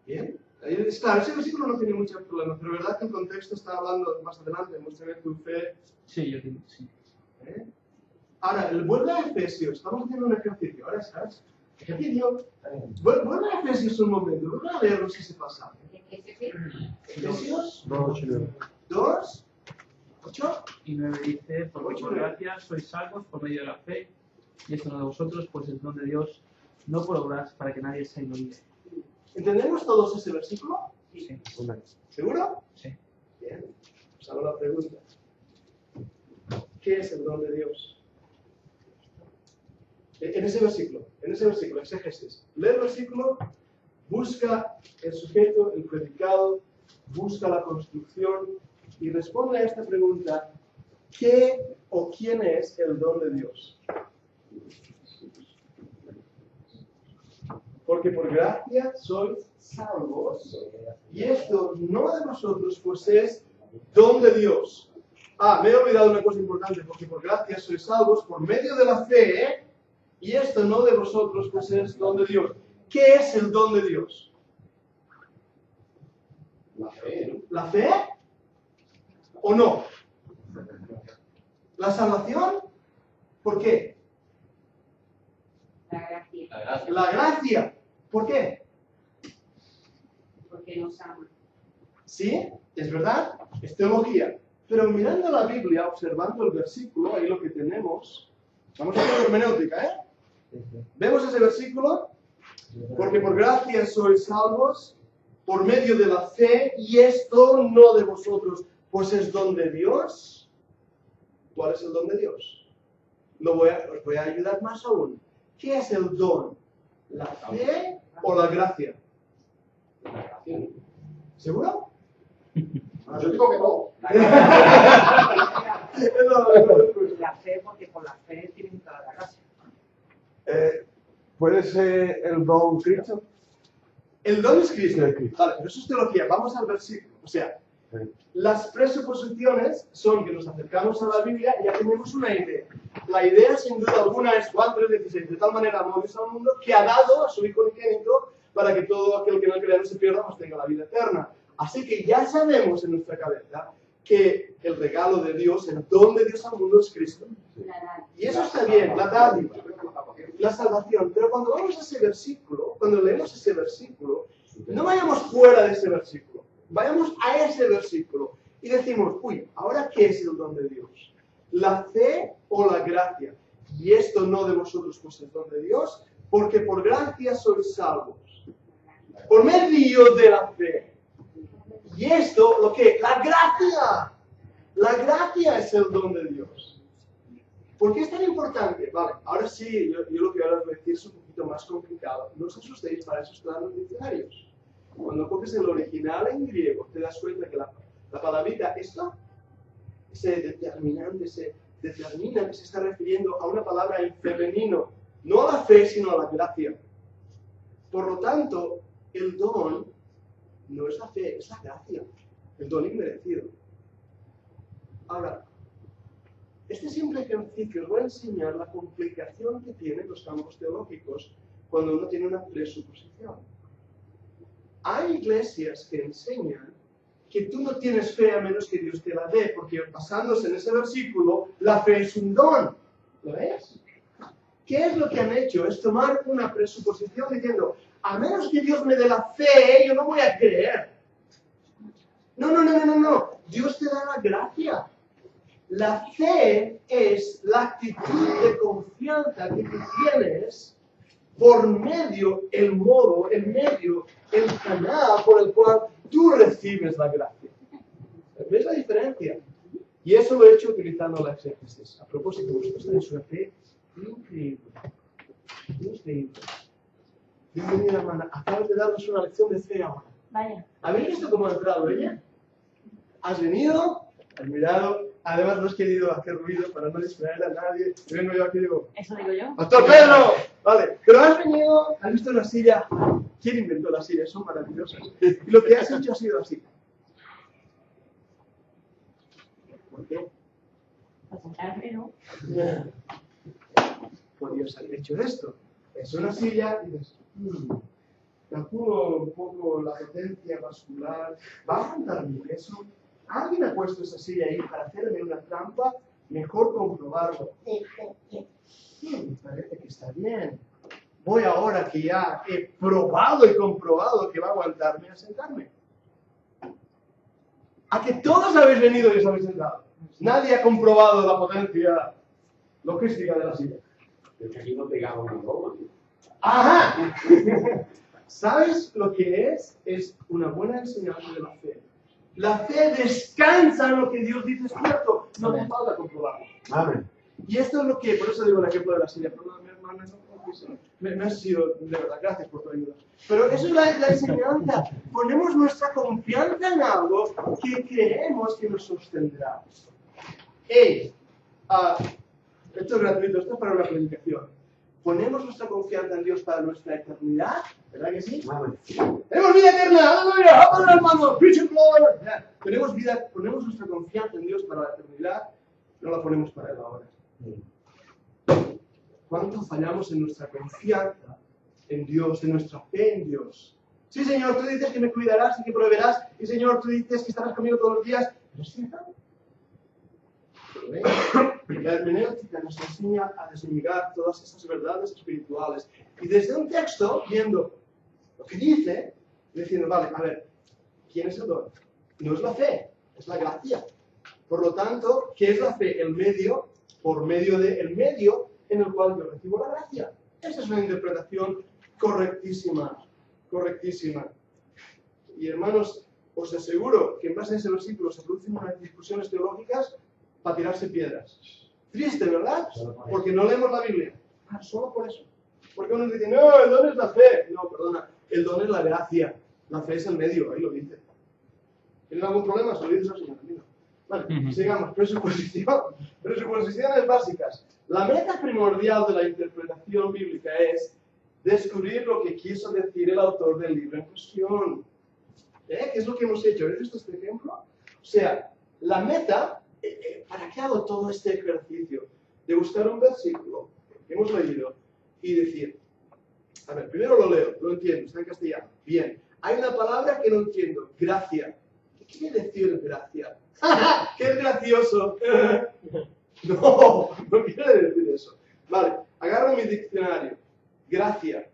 Bien. Claro, ese versículo no tiene mucho problema, pero verdad que el contexto está hablando más adelante, muéstrame tu fe. Sí, yo digo, sí. ¿Eh? Ahora, vuelve a Efesios, estamos haciendo un ejercicio, ahora sabes, ejercicio, vuelve a Efesios un momento, vuelve a leernos ese pasaje. Efesios 2, 8 y 9 dice, porque Ocho, por nueve. gracia sois salvos por medio de la fe, y esto no de vosotros, pues es don de Dios, no por obras, para que nadie se gloríe. ¿Entendemos todos ese versículo? Sí. ¿Seguro? Sí. Bien, pues hago la pregunta. ¿Qué es el don de Dios? En ese versículo, exégesis. Lee el versículo, busca el sujeto, el predicado, busca la construcción y responde a esta pregunta: ¿qué o quién es el don de Dios? Porque por gracia sois salvos, y esto no de vosotros, pues es don de Dios. Me he olvidado una cosa importante, porque por gracia sois salvos por medio de la fe, y esto no de vosotros, pues es don de Dios. ¿Qué es el don de Dios? La fe, ¿no? ¿La fe? ¿O no? ¿La salvación? ¿Por qué? La gracia, La gracia. La gracia. ¿Por qué? porque nos ama. Sí, es verdad, es teología. Pero mirando la Biblia, observando el versículo, ahí lo que tenemos, vamos a hacer hermenéutica, ¿eh? ¿Vemos ese versículo? Porque por gracia sois salvos por medio de la fe, y esto no de vosotros, pues es don de Dios. ¿Cuál es el don de Dios? Os voy a ayudar más aún. ¿Qué es el don? ¿La fe o la gracia? La gracia, ¿no? ¿Seguro? Yo digo que no. La fe, porque por la fe tienen toda la gracia. ¿Puede ser el don Cristo? El don es Cristo. Sí, Cristo. Vale, pero eso es teología. Vamos al versículo. O sea, las presuposiciones son que nos acercamos a la Biblia y ya tenemos una idea. La idea, sin duda alguna, es Juan 3:16. De tal manera amó Dios al mundo que ha dado a su Hijo unigénito para que todo aquel que no crea no se pierda, pues tenga la vida eterna. Así que ya sabemos en nuestra cabeza que el regalo de Dios, el don de Dios al mundo es Cristo. Y eso está bien, la dádiva, la salvación. Pero cuando vamos a ese versículo, cuando leemos ese versículo, no vayamos fuera de ese versículo. Vayamos a ese versículo y decimos, uy, ¿ahora qué es el don de Dios? ¿La fe o la gracia? Y esto no de vosotros, pues el don de Dios, porque por gracia sois salvos. Por medio de la fe. Y esto, ¿lo que? ¡La gracia! La gracia es el don de Dios. ¿Por qué es tan importante? Vale, ahora sí, yo lo que ahora os voy a decir es un poquito más complicado. No os asustéis, para eso están los diccionarios. Cuando coges el original en griego, te das cuenta que la palabrita esto, ese determinante, se determina que se está refiriendo a una palabra en femenino, no a la fe, sino a la gracia. Por lo tanto, el don no es la fe, es la gracia, el don inmerecido. Ahora, este simple ejercicio os voy a enseñar la complicación que tienen los campos teológicos cuando uno tiene una presuposición. Hay iglesias que enseñan que tú no tienes fe a menos que Dios te la dé, porque basándose en ese versículo, la fe es un don. ¿Lo ves? ¿Qué es lo que han hecho? Es tomar una presuposición diciendo, a menos que Dios me dé la fe, yo no voy a creer. No. Dios te da la gracia. La fe es la actitud de confianza que tú tienes por medio, el modo, el medio, el canal por el cual tú recibes la gracia. ¿Ves la diferencia? Y eso lo he hecho utilizando la exégesis. A propósito, vosotros tenéis una fe increíble. Increíble. Bienvenida, hermana. Acabas de darnos una lección de fe ahora. Vaya. ¿Habéis visto cómo ha entrado ella? Has venido, has mirado, además no has querido hacer ruido para no distraer a nadie. Y vengo yo aquí y digo, Eso digo yo. ¡Pastor Pedro! Vale, pero has venido, has visto la silla. ¿Quién inventó las sillas? Son maravillosas. Y lo que has hecho ha sido así. ¿Por qué? Para sentarme, ¿no? Podrías haber hecho esto. Es una silla y dices, calculo un poco la potencia vascular, ¿va a aguantar mi peso? ¿Alguien ha puesto esa silla ahí para hacerme una trampa? Mejor comprobarlo. Me parece que está bien. Voy ahora que ya he probado y comprobado que va a aguantarme a sentarme. A que todos habéis venido y os habéis sentado. Nadie ha comprobado la potencia logística de la silla. Es que aquí no pegaba una broma. ¡Ajá! ¿Sabes lo que es? Es una buena enseñanza de la fe. La fe descansa en lo que Dios dice es cierto. No hace falta comprobarlo. Amén. Y esto es lo que, por eso digo el ejemplo de la silla. Perdóname, hermano, me has sido, de verdad, gracias por tu ayuda. Pero eso es la enseñanza. Ponemos nuestra confianza en algo que creemos que nos sostendrá. Esto es gratuito, esto es para una predicación. Ponemos nuestra confianza en Dios para nuestra eternidad, ¿verdad que sí? Amén. ¡Tenemos vida eterna! ¡Aleluya! ¡Vamos, hermano! ¡Preach and glory! Ponemos nuestra confianza en Dios para la eternidad, no la ponemos para Él ahora. ¿Cuánto fallamos en nuestra confianza en Dios, en nuestra fe en Dios? Sí, Señor, tú dices que me cuidarás y que proveerás, y Señor, tú dices que estarás conmigo todos los días. ¿No es cierto? La hermenéutica nos enseña a desligar todas esas verdades espirituales. Y desde un texto, viendo lo que dice, diciendo, vale, a ver, ¿quién es el don? No es la fe, es la gracia. Por lo tanto, ¿qué es la fe? El medio, por medio del medio en el cual yo recibo la gracia. Esa es una interpretación correctísima, correctísima. Y hermanos, os aseguro que en base a ese versículo se producen unas discusiones teológicas para tirarse piedras. Triste, ¿verdad? Porque no leemos la Biblia. Solo por eso. Porque uno dice, no, el don es la fe. No, perdona, el don es la gracia. La fe es el medio, ahí lo dice. ¿Tienen algún problema? Se lo dices al Señor. Mira. Vale, sigamos. Presuposiciones básicas. La meta primordial de la interpretación bíblica es descubrir lo que quiso decir el autor del libro en cuestión. ¿Qué es lo que hemos hecho? ¿Habéis visto este ejemplo? O sea, la meta, ¿para qué hago todo este ejercicio? De buscar un versículo que hemos leído y decir, a ver, primero lo leo, lo entiendo, está en castellano. Bien, hay una palabra que no entiendo, gracia. ¿Qué quiere decir gracia? ¡Qué gracioso! No quiere decir eso. Vale, agarro mi diccionario, gracia,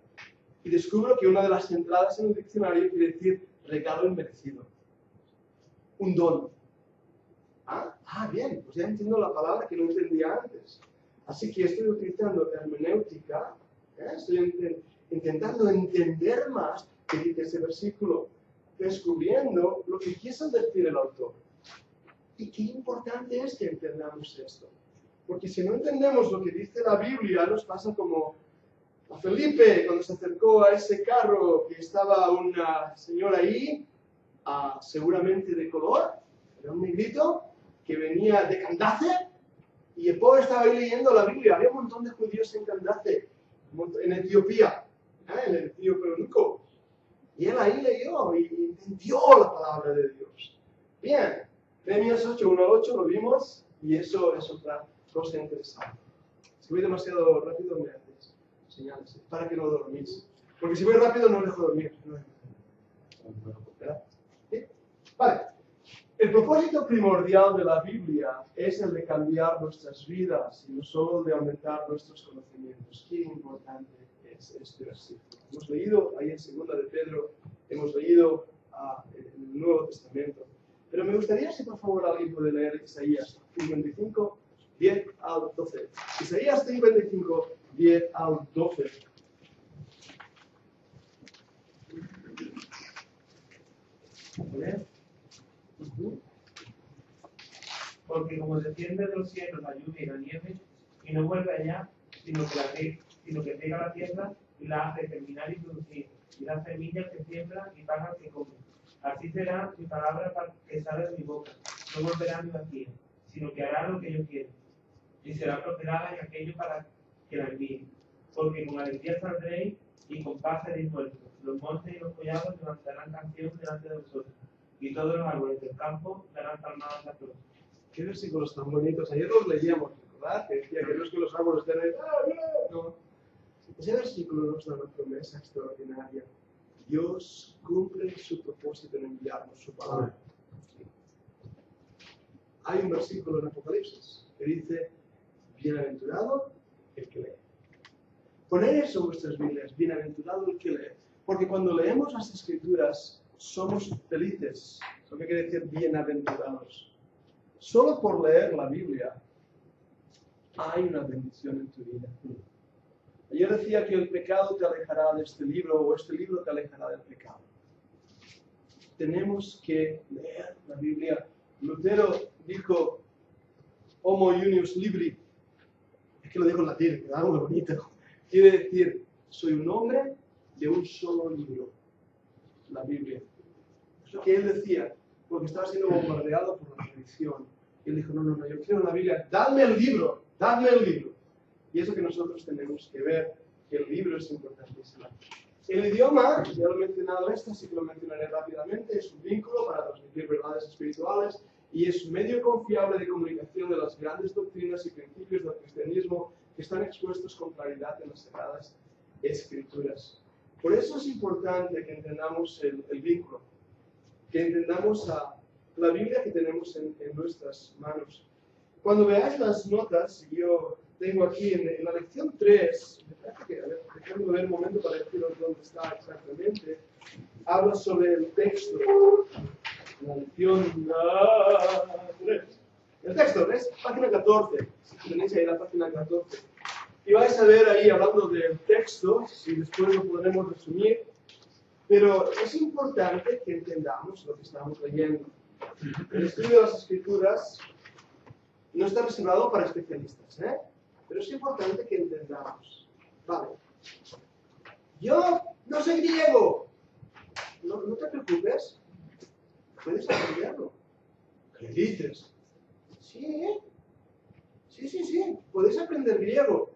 y descubro que una de las entradas en el diccionario quiere decir regalo inmerecido. Un don. Bien, pues ya entiendo la palabra que no entendía antes. Así que estoy utilizando hermenéutica, estoy intentando entender más qué dice ese versículo, descubriendo lo que quiso decir el autor. Y qué importante es que entendamos esto. Porque si no entendemos lo que dice la Biblia, nos pasa como a Felipe cuando se acercó a ese carro que estaba una señora ahí, seguramente de color, era un negrito, que venía de Candace, y el pobre estaba ahí leyendo la Biblia. Había un montón de judíos en Candace, en Etiopía, en el etíope eunuco. Y él ahí leyó y entendió la palabra de Dios. Bien, Nehemías 8, 1 al 8 lo vimos, y eso es otra cosa interesante. Si voy demasiado rápido, me haces señales, para que no dormís. Porque si voy rápido, no os dejo dormir. ¿Verdad? ¿Sí? Vale. El propósito primordial de la Biblia es el de cambiar nuestras vidas y no solo de aumentar nuestros conocimientos. Qué importante es este versículo. Hemos leído ahí en 2 de Pedro, hemos leído en el Nuevo Testamento. Pero me gustaría, si por favor alguien puede leer Isaías 55, 10 al 12. Isaías 55, 10 al 12. ¿Vale? Porque como desciende de los cielos la lluvia y la nieve, y no vuelve allá, sino que pega la tierra y la hace germinar y producir, y da semillas que siembra y pajas que come. Así será mi palabra que sale de mi boca, no volverá a mi vacía, sino que hará lo que yo quiero, y será prosperada en aquello para que la envíe. Porque con alegría saldréis y con paz seréis vueltos. Los montes y los collados levantarán canción delante de vosotros, y todos los árboles del campo darán palmadas a todos. Qué versículos tan bonitos. Ayer los leíamos, ¿verdad? Que decía que no es que los árboles estén ahí. No. Ese versículo nos da una promesa extraordinaria. Dios cumple su propósito en enviarnos su palabra. Hay un versículo en Apocalipsis que dice, bienaventurado el que lee. Poned eso en vuestras Biblias, bienaventurado el que lee. Porque cuando leemos las Escrituras, somos felices. Eso que quiere decir bienaventurados. Solo por leer la Biblia, hay una bendición en tu vida. Ayer decía que el pecado te alejará de este libro, o este libro te alejará del pecado. Tenemos que leer la Biblia. Lutero dijo, Homo Unius Libri. Es que lo dijo en latín, que da muy bonito. Quiere decir, soy un hombre de un solo libro, la Biblia. Es lo que él decía, porque estaba siendo bombardeado por la religión. Y él dijo, no, yo quiero la Biblia, dadme el libro. Y eso que nosotros tenemos que ver, que el libro es importantísimo. El idioma, ya lo he mencionado esto, así que lo mencionaré rápidamente, es un vínculo para transmitir verdades espirituales y es un medio confiable de comunicación de las grandes doctrinas y principios del cristianismo que están expuestos con claridad en las Sagradas Escrituras. Por eso es importante que entendamos el vínculo, que entendamos la Biblia que tenemos en nuestras manos. Cuando veáis las notas, yo tengo aquí en la lección 3, déjame ver un momento para deciros dónde está exactamente, habla sobre el texto. La lección 3. El texto, ¿ves? Página 14. Si tenéis ahí la página 14. Y vais a ver ahí hablando del texto, y después lo podremos resumir, pero es importante que entendamos lo que estamos leyendo. El estudio de las Escrituras no está reservado para especialistas, pero es importante que entendamos. Vale. Yo no sé griego. No te preocupes. Puedes aprenderlo. ¿Qué dices? Sí. Puedes aprender griego.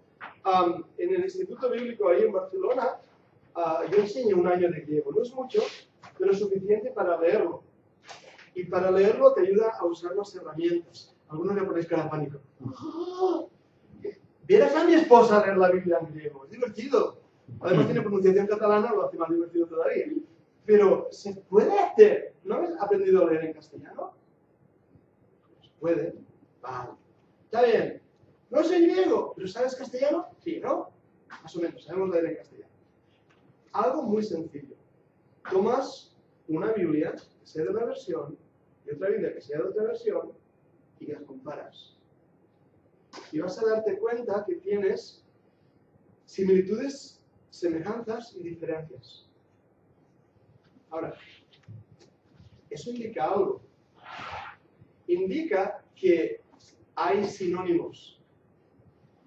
En el Instituto Bíblico ahí en Barcelona, yo enseño un año de griego. No es mucho, pero es suficiente para leerlo. Y para leerlo te ayuda a usar las herramientas. Algunos le ponéis cara de pánico. Vieras a mi esposa leer la Biblia en griego. Es divertido. Además tiene pronunciación catalana, lo hace más divertido todavía. Pero se puede hacer. ¿No habéis aprendido a leer en castellano? Se puede. Vale. Está bien. No sé griego, pero ¿sabes castellano? Sí, ¿no? Más o menos, sabemos leer en castellano. Algo muy sencillo. Tomas una Biblia que sea de una versión y otra Biblia que sea de otra versión y las comparas. Y vas a darte cuenta que tienes similitudes, semejanzas y diferencias. Ahora, eso indica algo. Indica que hay sinónimos.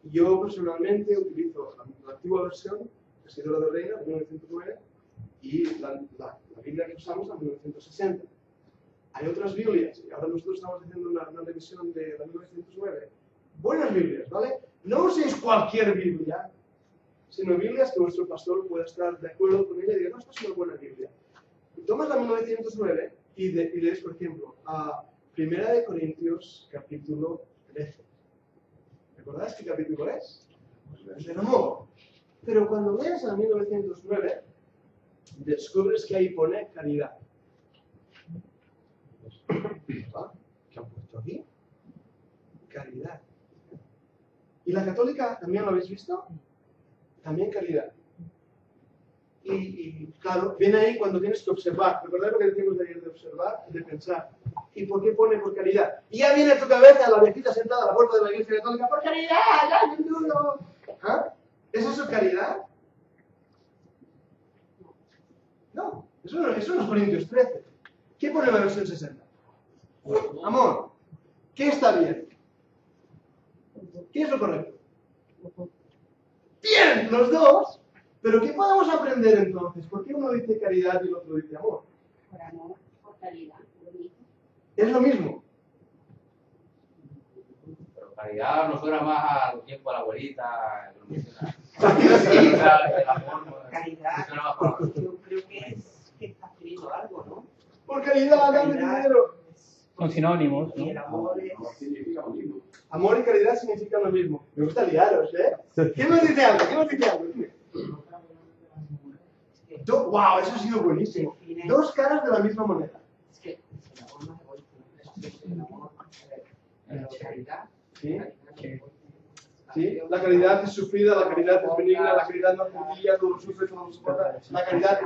Yo personalmente utilizo la antigua versión, Escritura de Reina, de 1909, y la Biblia que usamos, la 1960. Hay otras Biblias, y ahora nosotros estamos haciendo una revisión de la 1909. Buenas Biblias, ¿vale? No uséis cualquier Biblia, sino Biblias que vuestro pastor pueda estar de acuerdo con ella y diga, no, esta es una buena Biblia. Y tomas la 1909 y lees, por ejemplo, a 1 Corintios, capítulo 13. ¿Recordáis qué capítulo es? El del amor. Pero cuando lees a 1909, descubres que ahí pone caridad. ¿Qué han puesto aquí? Caridad. ¿Y la católica también lo habéis visto? También caridad. Y claro, viene ahí cuando tienes que observar. ¿Recordáis lo que decimos de ayer de observar? De pensar. ¿Y por qué pone por caridad? Y ya viene a tu cabeza la viejita sentada a la puerta de la iglesia católica. ¡Por caridad! ¡Dame un duro! ¿Ah? ¿Es eso caridad? No, eso no es Corintios 13. ¿Qué pone en la versión 60? Amor. ¿Qué está bien? ¿Qué es lo correcto? Bien, los dos. Pero ¿qué podemos aprender entonces? ¿Por qué uno dice caridad y el otro dice amor? Por amor, por caridad, lo mismo. Es lo mismo. Pero caridad nos suena más a los tiempos de la abuelita. Caridad, yo creo que está escrito algo, ¿no? Por caridad, dame dinero. Son sinónimos, Y el ¿no? amor es... Amor y caridad significan lo mismo. Me gusta liaros, ¿eh? ¿Quién nos dice algo? Dime. Wow, eso ha sido buenísimo. Dos caras de la misma moneda. Es que el amor no es egoísta, es el amor caridad. ¿Sí? ¿Sí? La caridad es sufrida, la caridad es benigna, la caridad no juzga, todo lo sufre, todo lo soporta. La caridad.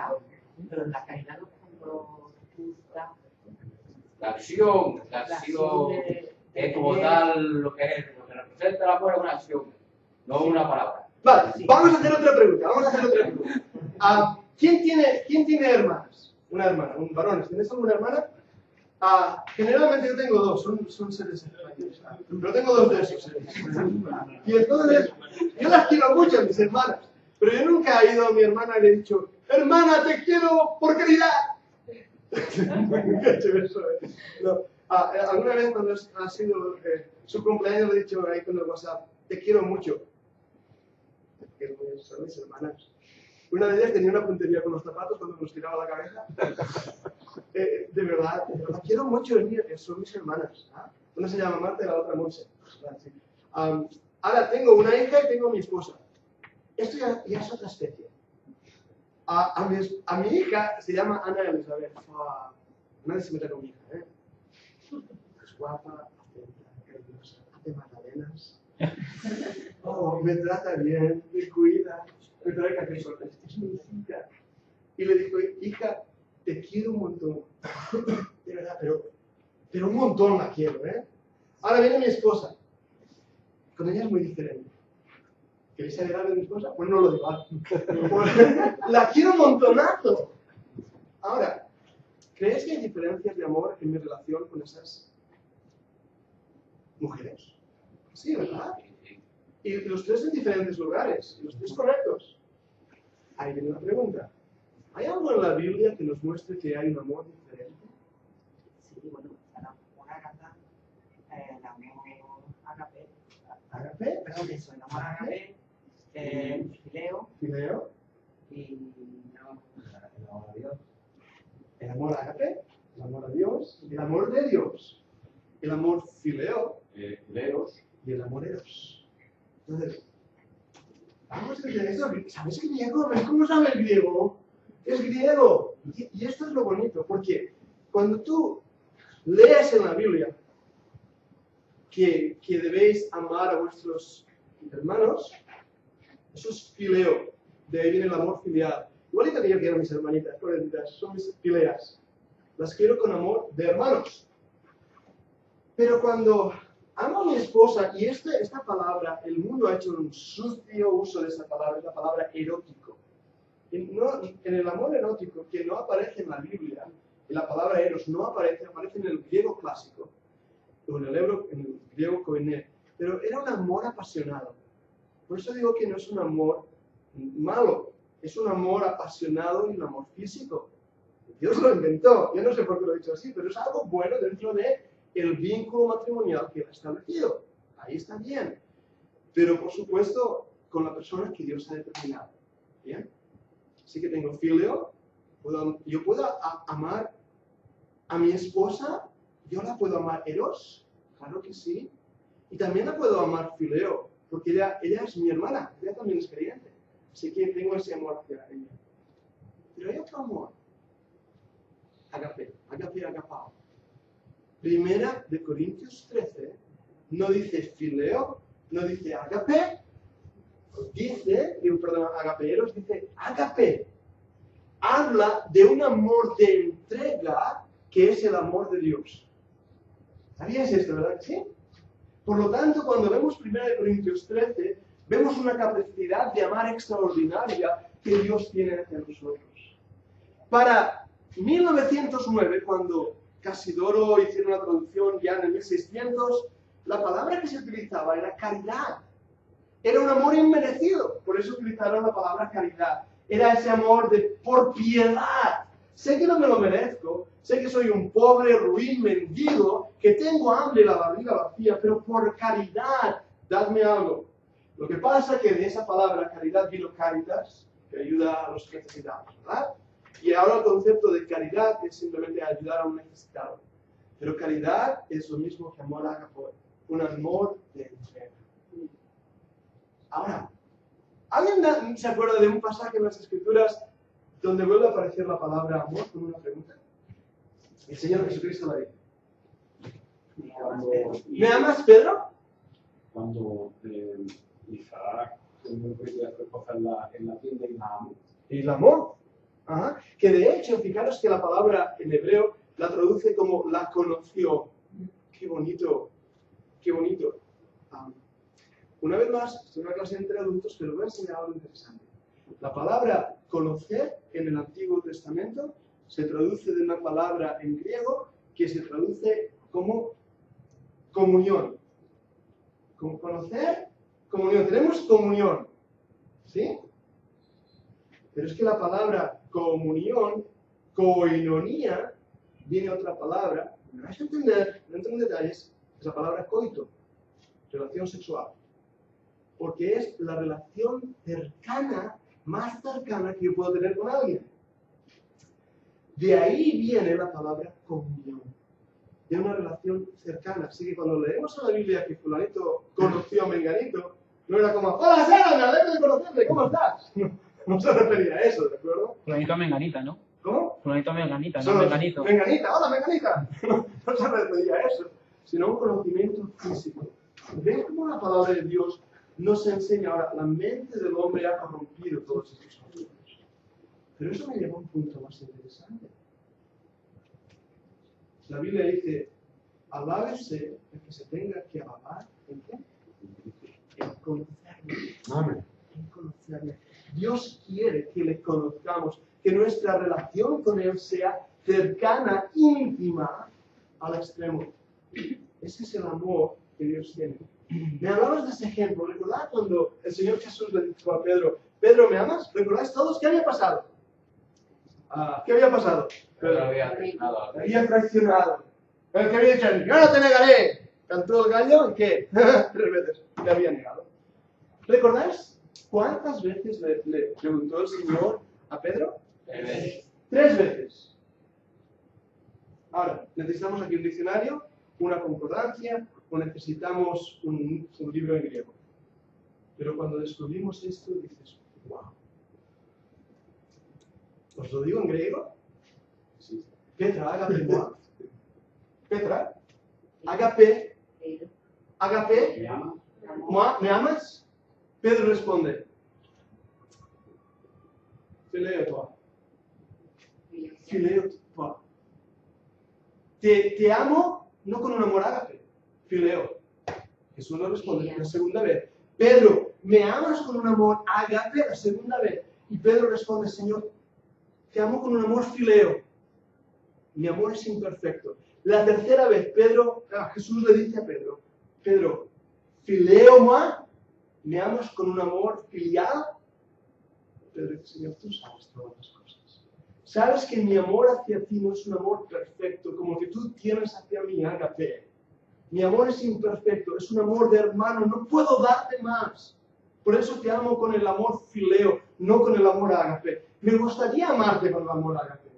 Pero en la caridad no, por ejemplo, justa. La acción es como tal, lo que representa el amor es una acción, no una palabra. Vale, vamos a hacer otra pregunta. ¿Quién tiene hermanas? Una hermana, un varón. ¿Tienes alguna hermana? Generalmente yo tengo dos, son seres mayores. Pero tengo dos de esos. Y entonces, yo las quiero mucho a mis hermanas. Pero yo nunca he ido a mi hermana y le he dicho, hermana, te quiero por caridad. Nunca he hecho eso. No. Alguna vez cuando ha sido su cumpleaños le he dicho ahí con el WhatsApp, te quiero mucho. Que son mis hermanas. Una de ellas tenía una puntería con los zapatos cuando nos tiraba la cabeza. De verdad, la quiero mucho, son mis hermanas. Una se llama Marta y la otra Monse. Ahora tengo una hija y tengo a mi esposa. Esto ya es otra especie. A mi hija se llama Ana Elizabeth. Nadie se mete con mi hija. Es guapa, atenta, cariñosa, hace magdalenas. Me trata bien, me cuida, me trae café solo. Es mi hija. Y le digo, hija, te quiero un montón. De verdad, pero un montón la quiero, Ahora viene mi esposa. Con ella es muy diferente. ¿Queréis saber algo de mi esposa? Pues no lo digo. La quiero un montonazo. Ahora, ¿crees que hay diferencias de amor en mi relación con esas mujeres? Sí, ¿verdad? Y los tres en diferentes lugares, los tres correctos. Ahí viene la pregunta. ¿Hay algo en la Biblia que nos muestre que hay un amor diferente? Sí, bueno, el amor ágape. ¿Ágape? Perdón, eso, el amor ágape, fileo. ¿Fileo? Y no, el amor a Dios. El amor ágape, el amor a Dios, el amor de Dios, el amor fileo, Leros. y el amor eros. Entonces, vamos a ver eso. ¿Sabes griego? ¿Ves cómo sabe el griego? Es griego. Y esto es lo bonito, porque cuando tú lees en la Biblia que debéis amar a vuestros hermanos, eso es fileo. De ahí viene el amor filial. Igualito que yo quiero a mis hermanitas, pobrecitas, son mis fileas. Las quiero con amor de hermanos. Pero cuando amo a mi esposa, y esta palabra, el mundo ha hecho un sucio uso de esa palabra, es la palabra erótico. En el amor erótico, que no aparece en la Biblia, en la palabra eros no aparece en el griego clásico, o en el griego koiné, pero era un amor apasionado. Por eso digo que no es un amor malo, es un amor apasionado y un amor físico. Dios lo inventó, yo no sé por qué lo he dicho así, pero es algo bueno dentro de el vínculo matrimonial que él ha establecido. Ahí está bien. Pero, por supuesto, con la persona que Dios ha determinado. ¿Bien? Así que tengo filio. Yo puedo amar a mi esposa. Yo la puedo amar eros. Claro que sí. Y también la puedo amar fileo. Porque ella es mi hermana. Ella también es creyente. Así que tengo ese amor hacia ella. Pero hay otro amor. Agape, agapao. Primera de Corintios 13 no dice fileo, no dice agape, agapeeros, dice agape. Habla de un amor de entrega que es el amor de Dios. ¿Sabías esto, verdad que sí? Por lo tanto, cuando vemos 1 Corintios 13, vemos una capacidad de amar extraordinaria que Dios tiene hacia nosotros. Para 1909, cuando Casidoro hicieron la traducción ya en el 1600, la palabra que se utilizaba era caridad. Era un amor inmerecido, por eso utilizaron la palabra caridad. Era ese amor de por piedad. Sé que no me lo merezco, sé que soy un pobre, ruin, mendigo, que tengo hambre y la barriga vacía, pero por caridad, dadme algo. Lo que pasa es que de esa palabra caridad vino caritas, que ayuda a los necesitados, ¿verdad? Y ahora el concepto de caridad es simplemente ayudar a un necesitado. Pero caridad es lo mismo que amor ágape, un amor de entrega. Ahora, ¿alguien se acuerda de un pasaje en las Escrituras donde vuelve a aparecer la palabra amor con una pregunta. El Señor Jesucristo la dice. Cuando, ¿Me amas, Pedro? cuando Isaac quería hacer cosas en la tienda y la amó. Y la amó. Ajá. Que de hecho, fijaros que la palabra en hebreo la traduce como la conoció. Qué bonito, qué bonito. Una vez más, estoy en una clase entre adultos, pero voy a enseñar algo interesante. La palabra conocer en el Antiguo Testamento se traduce de una palabra en griego que se traduce como comunión. Como conocer, comunión. Tenemos comunión, ¿sí? Pero es que la palabra comunión, koinonía, viene otra palabra, me vais a entender, no entro en detalles, es la palabra coito, relación sexual. Porque es la relación cercana, más cercana que yo puedo tener con alguien. De ahí viene la palabra comunión, de una relación cercana. Así que cuando leemos en la Biblia que fulanito conoció a menganito, no era como, hola Sara, me alegro de conocerte, ¿cómo estás? No se refería a eso, ¿de acuerdo? Fulanito a menganita, ¿no? ¿Cómo? Fulanito a menganita, no Solo, menganito. Menganita, hola menganita. No se refería a eso, sino a un conocimiento físico. ¿Ven cómo la palabra de Dios nos enseña ahora? La mente del hombre ha corrompido todos estos conceptos. Pero eso me lleva a un punto más interesante. La Biblia dice, alábese el que se tenga que alabar, ¿en qué? En conocerle. Amén. En conocerle. Dios quiere que le conozcamos, que nuestra relación con Él sea cercana, íntima, al extremo. Ese es el amor que Dios tiene. Me hablabas de ese ejemplo. ¿Recordad cuando el Señor Jesús le dijo a Pedro, Pedro, ¿me amas? ¿Recordáis todos qué había pasado? ¿Qué había pasado? Pedro había traicionado. Había traicionado. El que había dicho, yo no te negaré. Cantó el gallo, ¿y qué? 3 veces. Le había negado. ¿Recordáis cuántas veces le preguntó el Señor a Pedro? 3 veces. 3 veces. Ahora, necesitamos aquí un diccionario, una concordancia, o necesitamos un libro en griego. Pero cuando descubrimos esto, dices, wow. ¿Os lo digo en griego? Sí. Petra, agape, moi. Petra, agape, agape, ¿Me ama? moi, ¿me amas? Pedro responde, fileo toi. Fileo toi. Te amo no con un amor ágape, fileo. Jesús no responde la segunda vez. Pedro, ¿me amas con un amor ágape? La segunda vez. Y Pedro responde, Señor, te amo con un amor fileo. Mi amor es imperfecto. La tercera vez, Jesús le dice a Pedro, Pedro, fileo moi, ¿me amas con un amor filial? Pedro dice, Señor, tú sabes todas las cosas. Sabes que mi amor hacia ti no es un amor perfecto, como el que tú tienes hacia mí, ágape. Mi amor es imperfecto, es un amor de hermano, no puedo darte más. Por eso te amo con el amor fileo, no con el amor ágape. Me gustaría amarte con el amor ágape,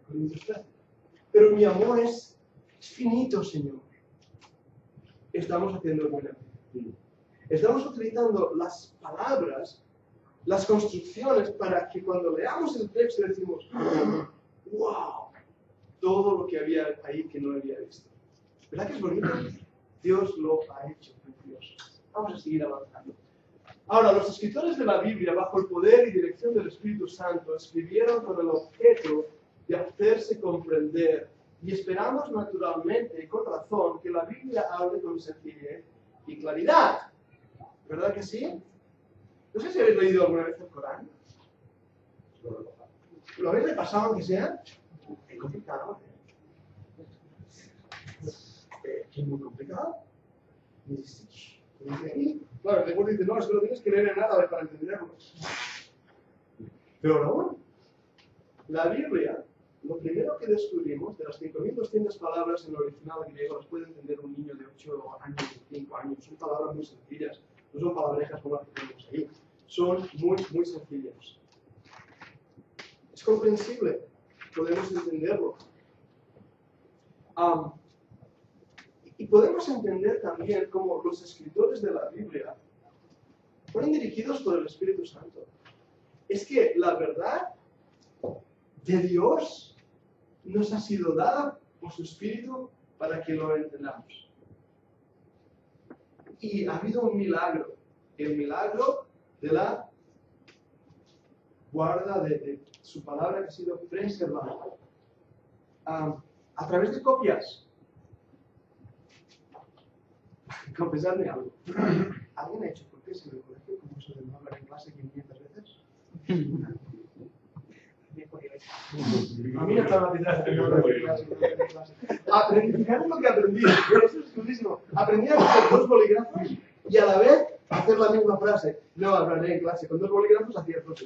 pero mi amor es finito, Señor. Estamos haciendo buena. Estamos utilizando las palabras, las construcciones, para que cuando leamos el texto decimos, wow, todo lo que había ahí que no había visto. ¿Verdad que es bonito? Dios lo ha hecho precioso. Vamos a seguir avanzando. Ahora, los escritores de la Biblia, bajo el poder y dirección del Espíritu Santo, escribieron con el objeto de hacerse comprender, y esperamos naturalmente y con razón que la Biblia hable con sencillez y claridad. ¿Verdad que sí? No sé si habéis leído alguna vez el Corán. ¿Lo habéis repasado aunque sea? Es complicado. Es muy complicado. Claro, después dice, no, es que lo tienes que leer en árabe para entenderlo. Pero aún, la Biblia, lo primero que descubrimos, de las 5.200 palabras en el original griego, las puede entender un niño de 8 años, de 5 años. Son palabras muy sencillas, no son palabrejas como las que tenemos ahí. Son muy, muy sencillas. Es comprensible, podemos entenderlo. Y podemos entender también cómo los escritores de la Biblia fueron dirigidos por el Espíritu Santo. Es que la verdad de Dios nos ha sido dada por su Espíritu para que lo entendamos. Y ha habido un milagro, el milagro de la guarda de su palabra que ha sido preservada. A través de copias. Confesadme algo. ¿Alguien ha hecho copias en el colegio como eso de no hablar en clase 500 veces? A mí no estaba Fíjate lo que aprendí. Eso es chulísimo. Aprendí a hacer 2 bolígrafos y a la vez hacer la misma frase. No hablaré en clase. Con 2 bolígrafos hacías 2.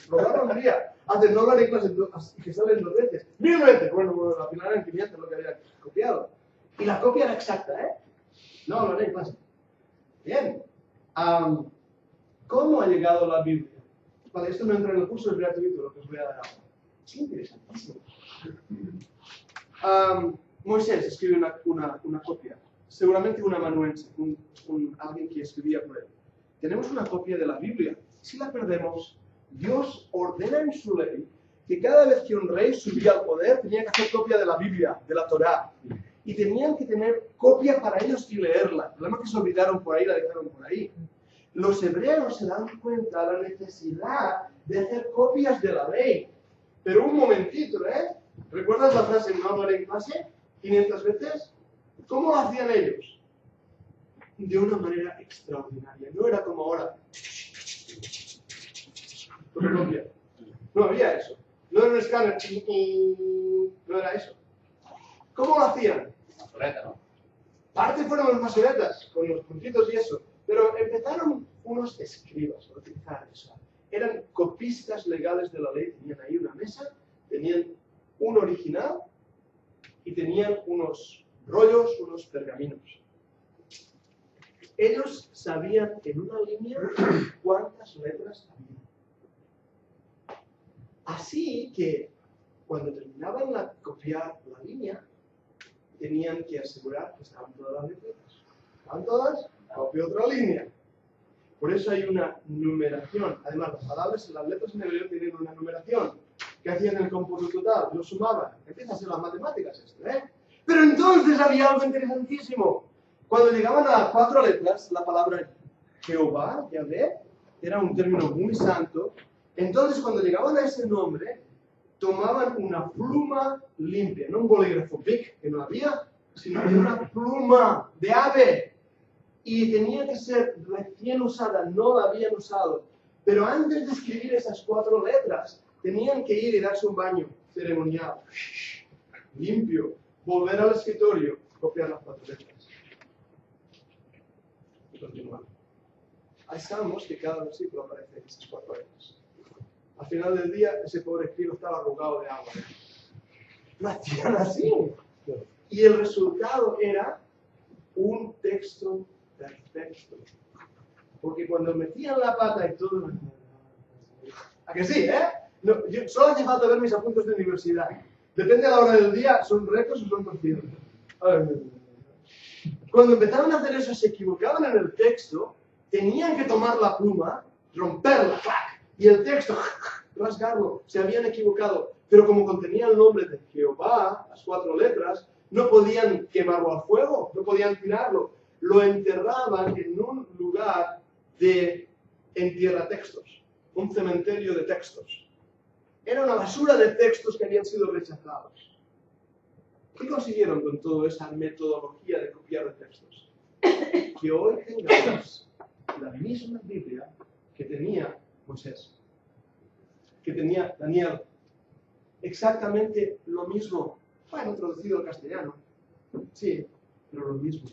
Programa un día. Haces no hablaré en clase y que salen 2 veces. 1000 veces. Bueno, al final eran 500 lo que había copiado. Y la copia era exacta, ¿eh? No hablaré en clase. Bien. ¿Cómo ha llegado la Biblia? Vale, esto no entra en el curso, es gratuito lo que os voy a dar ahora. Es interesantísimo. Moisés escribe una copia, seguramente un amanuense, alguien que escribía por él. Tenemos una copia de la Biblia. Si la perdemos, Dios ordena en su ley que cada vez que un rey subía al poder tenía que hacer copia de la Biblia, de la Torá. Y tenían que tener copia para ellos y leerla. El problema es que se olvidaron por ahí, la dejaron por ahí. Los hebreos se dan cuenta de la necesidad de hacer copias de la ley. Pero un momentito, ¿eh? ¿Recuerdas la frase no hablaré en clase 500 veces? ¿Cómo lo hacían ellos? De una manera extraordinaria. No era como ahora. Fotocopia. No había eso. No era un escáner. No era eso. ¿Cómo lo hacían? Correcto, ¿no? Parte fueron los masoretas, con los puntitos y eso. Pero empezaron unos escribas a utilizar eso. Eran copistas legales de la ley. Tenían ahí una mesa, tenían un original y tenían unos rollos, unos pergaminos. Ellos sabían en una línea cuántas letras había. Así que cuando terminaban de copiar la línea, tenían que asegurar que estaban todas las letras. ¿Estaban todas? Copio otra línea. Por eso hay una numeración. Además, las palabras, las letras en hebreo tienen una numeración. ¿Qué hacían en el cómputo total? Lo sumaban. Empieza a ser las matemáticas esto, ¿eh? Pero entonces había algo interesantísimo. Cuando llegaban a las 4 letras, la palabra Jehová, Yahvé, era un término muy santo. Entonces, cuando llegaban a ese nombre, tomaban una pluma limpia, no un bolígrafo big, que no había, sino una pluma de ave. Y tenía que ser recién usada, no la habían usado. Pero antes de escribir esas 4 letras, tenían que ir y darse un baño ceremonial, limpio, volver al escritorio, copiar las 4 letras. Y continuar. Hay salmos que cada versículo aparece en esas 4 letras. Al final del día, ese pobre escribo estaba arrugado de agua. Lo hacían así. Y el resultado era un texto perfecto. Porque cuando metían la pata y todo... ¿A que sí, eh? No, solo hace falta ver mis apuntes de universidad. Depende de la hora del día, ¿son rectos o son torcidos? Cuando empezaron a hacer eso, se equivocaban en el texto, tenían que tomar la pluma, romperla, ¡clac! Y el texto, rasgarlo, se habían equivocado. Pero como contenía el nombre de Jehová, las 4 letras, no podían quemarlo al fuego, no podían tirarlo. Lo enterraban en un lugar de entierratextos, un cementerio de textos. Era una basura de textos que habían sido rechazados. ¿Qué consiguieron con toda esa metodología de copiar de textos? Que hoy tengamos la misma Biblia que tenía Moisés, que tenía Daniel. Exactamente lo mismo. Bueno, traducido al castellano. Sí, pero lo mismo.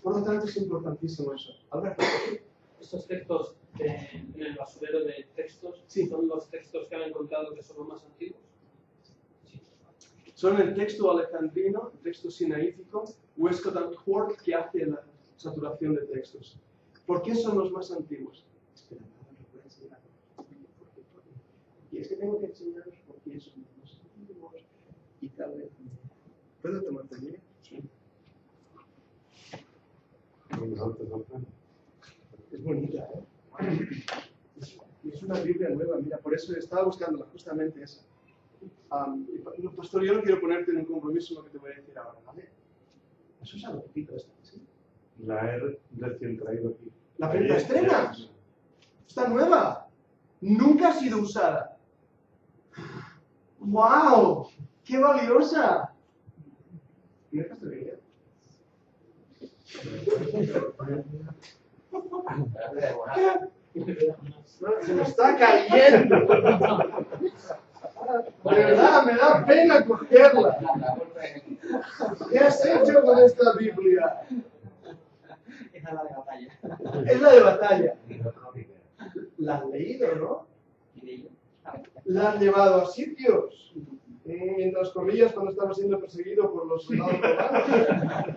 Por lo tanto, es importantísimo eso. Alberto. Estos textos en el basurero de textos, sí, son los textos que han encontrado que son los más antiguos. Sí. Son el texto alejandrino, el texto sinaítico, Westcott and Hort, que hace la saturación de textos. ¿Por qué son los más antiguos? Espera, no lo voy a enseñar. Y es que tengo que enseñaros por qué son los más antiguos y tal vez. ¿Puedo tomarte bien? Sí. Es bonita, ¿eh? Es una Biblia nueva, mira, por eso estaba buscándola, justamente esa. Pastor, yo no quiero ponerte en un compromiso en lo que te voy a decir ahora, ¿vale? Eso es algo poquito esto, ¿sí? La he recién traído aquí. ¿La estrenas? Está nueva. Nunca ha sido usada. ¡Wow! ¡Qué valiosa! ¿Me dejas de ver? Se me está cayendo. De verdad, me da pena cogerla. ¿Qué has hecho con esta Biblia? Esa es la de batalla. Es la de batalla. La has leído, ¿no? La has llevado a sitios. En las comillas cuando estaba siendo perseguido por los soldados romanos.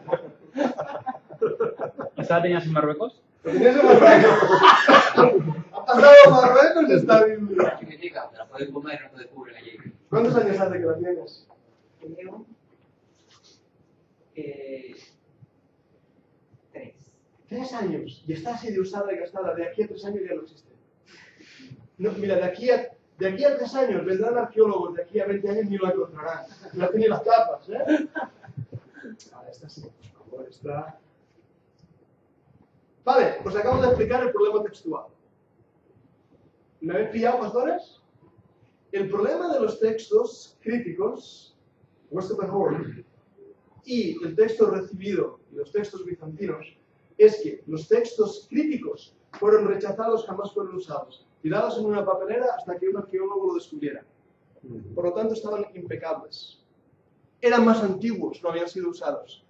¿Esta la tenías en Marruecos? ¿Lo tenías en Marruecos? ¿Ha pasado a Marruecos esta Biblia? Significa, te la puedes comer, no te descubren allí. ¿Cuántos años hace que la tienes? Creo 3. 3 años. Y está así de usada y gastada. De aquí a 3 años ya no existe. No, mira, de aquí a 3 años vendrán arqueólogos, de aquí a 20 años ni lo encontrarán. No tiene las tapas, ¿eh? Ahora, esta sí, por favor, está... Vale, os acabo de explicar el problema textual. ¿Me habéis pillado, pastores? El problema de los textos críticos, Western Hall, y el texto recibido y los textos bizantinos, es que los textos críticos fueron rechazados, jamás fueron usados, tirados en una papelera hasta que un arqueólogo lo descubriera. Por lo tanto, estaban impecables. Eran más antiguos, no habían sido usados.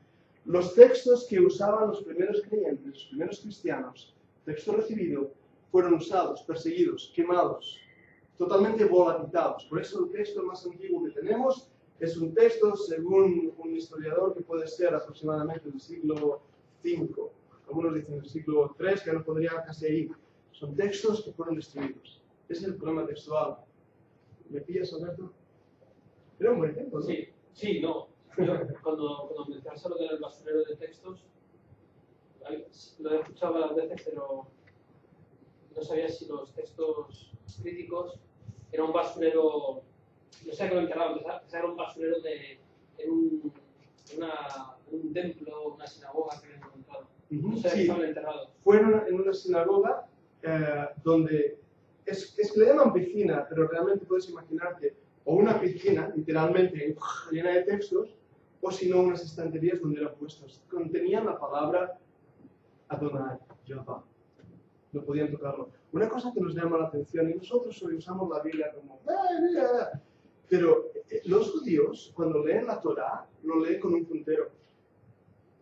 Los textos que usaban los primeros creyentes, los primeros cristianos, texto recibido, fueron usados, perseguidos, quemados, totalmente volatilizados. Por eso el texto más antiguo que tenemos es un texto, según un historiador, que puede ser aproximadamente del siglo V. Algunos dicen del siglo III, que no podría casi ahí. Son textos que fueron destruidos. Ese es el problema textual. ¿Me pillas, Alberto? Era un buen ejemplo, ¿no? Sí, no. Yo, cuando mencionaste lo del basurero de textos, lo he escuchado varias veces, pero no sabía si los textos críticos era un basurero, no sé que lo enterraban, pensaba que era un basurero en un templo, una sinagoga que habían encontrado. No sé si estaban enterrados. Fueron en una sinagoga donde es que le llaman piscina, pero realmente puedes imaginarte o una piscina, literalmente llena de textos, o si no unas estanterías donde eran puestos. Contenían la palabra Adonai, Jehová. No podían tocarlo. Una cosa que nos llama la atención, y nosotros hoy usamos la Biblia como, mira, pero los judíos, cuando leen la Torá, lo leen con un puntero.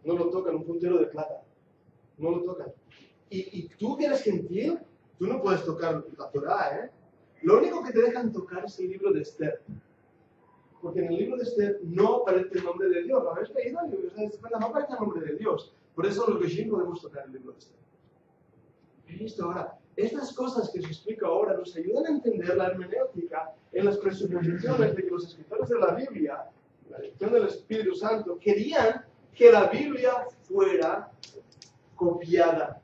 No lo tocan, un puntero de plata. No lo tocan. Y tú que eres gentil, tú no puedes tocar la Torá, ¿eh? Lo único que te dejan tocar es el libro de Esther. Porque en el libro de Esther no aparece el nombre de Dios. ¿Lo habéis leído? No aparece el nombre de Dios. Por eso los Geshem podemos tocar el libro de Esther. Listo, ahora, estas cosas que os explico ahora nos ayudan a entender la hermenéutica en las presuposiciones de que los escritores de la Biblia, la dirección del Espíritu Santo, querían que la Biblia fuera copiada.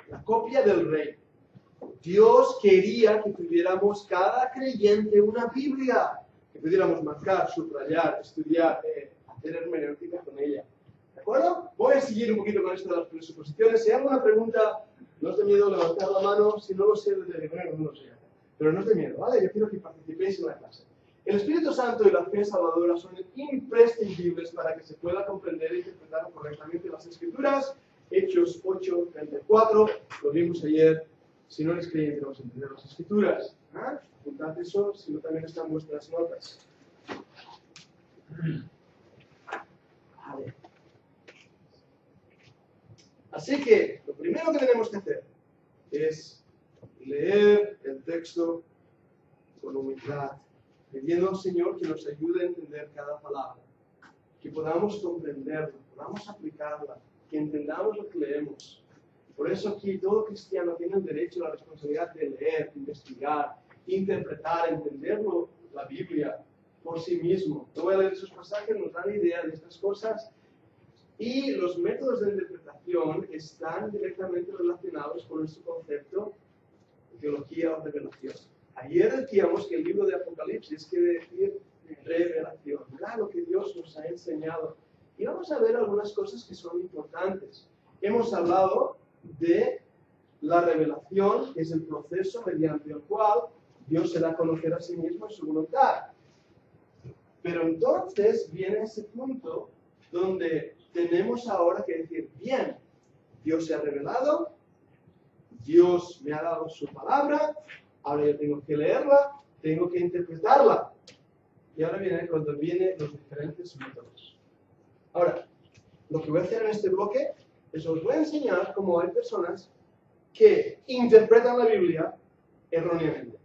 La copia del rey. Dios quería que tuviéramos cada creyente una Biblia, que pudiéramos marcar, subrayar, estudiar, hacer hermenéutica con ella. ¿De acuerdo? Voy a seguir un poquito con esto de las presuposiciones. Si hay alguna pregunta, no os dé miedo levantar la mano. Si no lo sé, desde primero no lo sé. Pero no os dé miedo, ¿vale? Yo quiero que participéis en la clase. El Espíritu Santo y la fe salvadora son imprescindibles para que se pueda comprender e interpretar correctamente las Escrituras. Hechos 8:34, lo vimos ayer. Si no eres creyente, vamos a entender las Escrituras. Apuntad eso, si no también están vuestras notas. Vale. Así que, lo primero que tenemos que hacer es leer el texto con humildad, pidiendo al Señor que nos ayude a entender cada palabra, que podamos comprenderla, podamos aplicarla, que entendamos lo que leemos. Por eso aquí todo cristiano tiene el derecho, la responsabilidad de leer, de investigar, interpretar, entenderlo, la Biblia, por sí mismo. No voy a leer esos pasajes, nos dan idea de estas cosas. Y los métodos de interpretación están directamente relacionados con nuestro concepto de teología o revelación. Ayer decíamos que el libro de Apocalipsis quiere decir revelación, ¿verdad? Lo que Dios nos ha enseñado. Y vamos a ver algunas cosas que son importantes. Hemos hablado de la revelación, que es el proceso mediante el cual Dios se da a conocer a sí mismo en su voluntad. Pero entonces viene ese punto donde tenemos ahora que decir, bien, Dios se ha revelado, Dios me ha dado su palabra, ahora yo tengo que leerla, tengo que interpretarla. Y ahora viene cuando vienen los diferentes métodos. Ahora, lo que voy a hacer en este bloque es os voy a enseñar cómo hay personas que interpretan la Biblia erróneamente.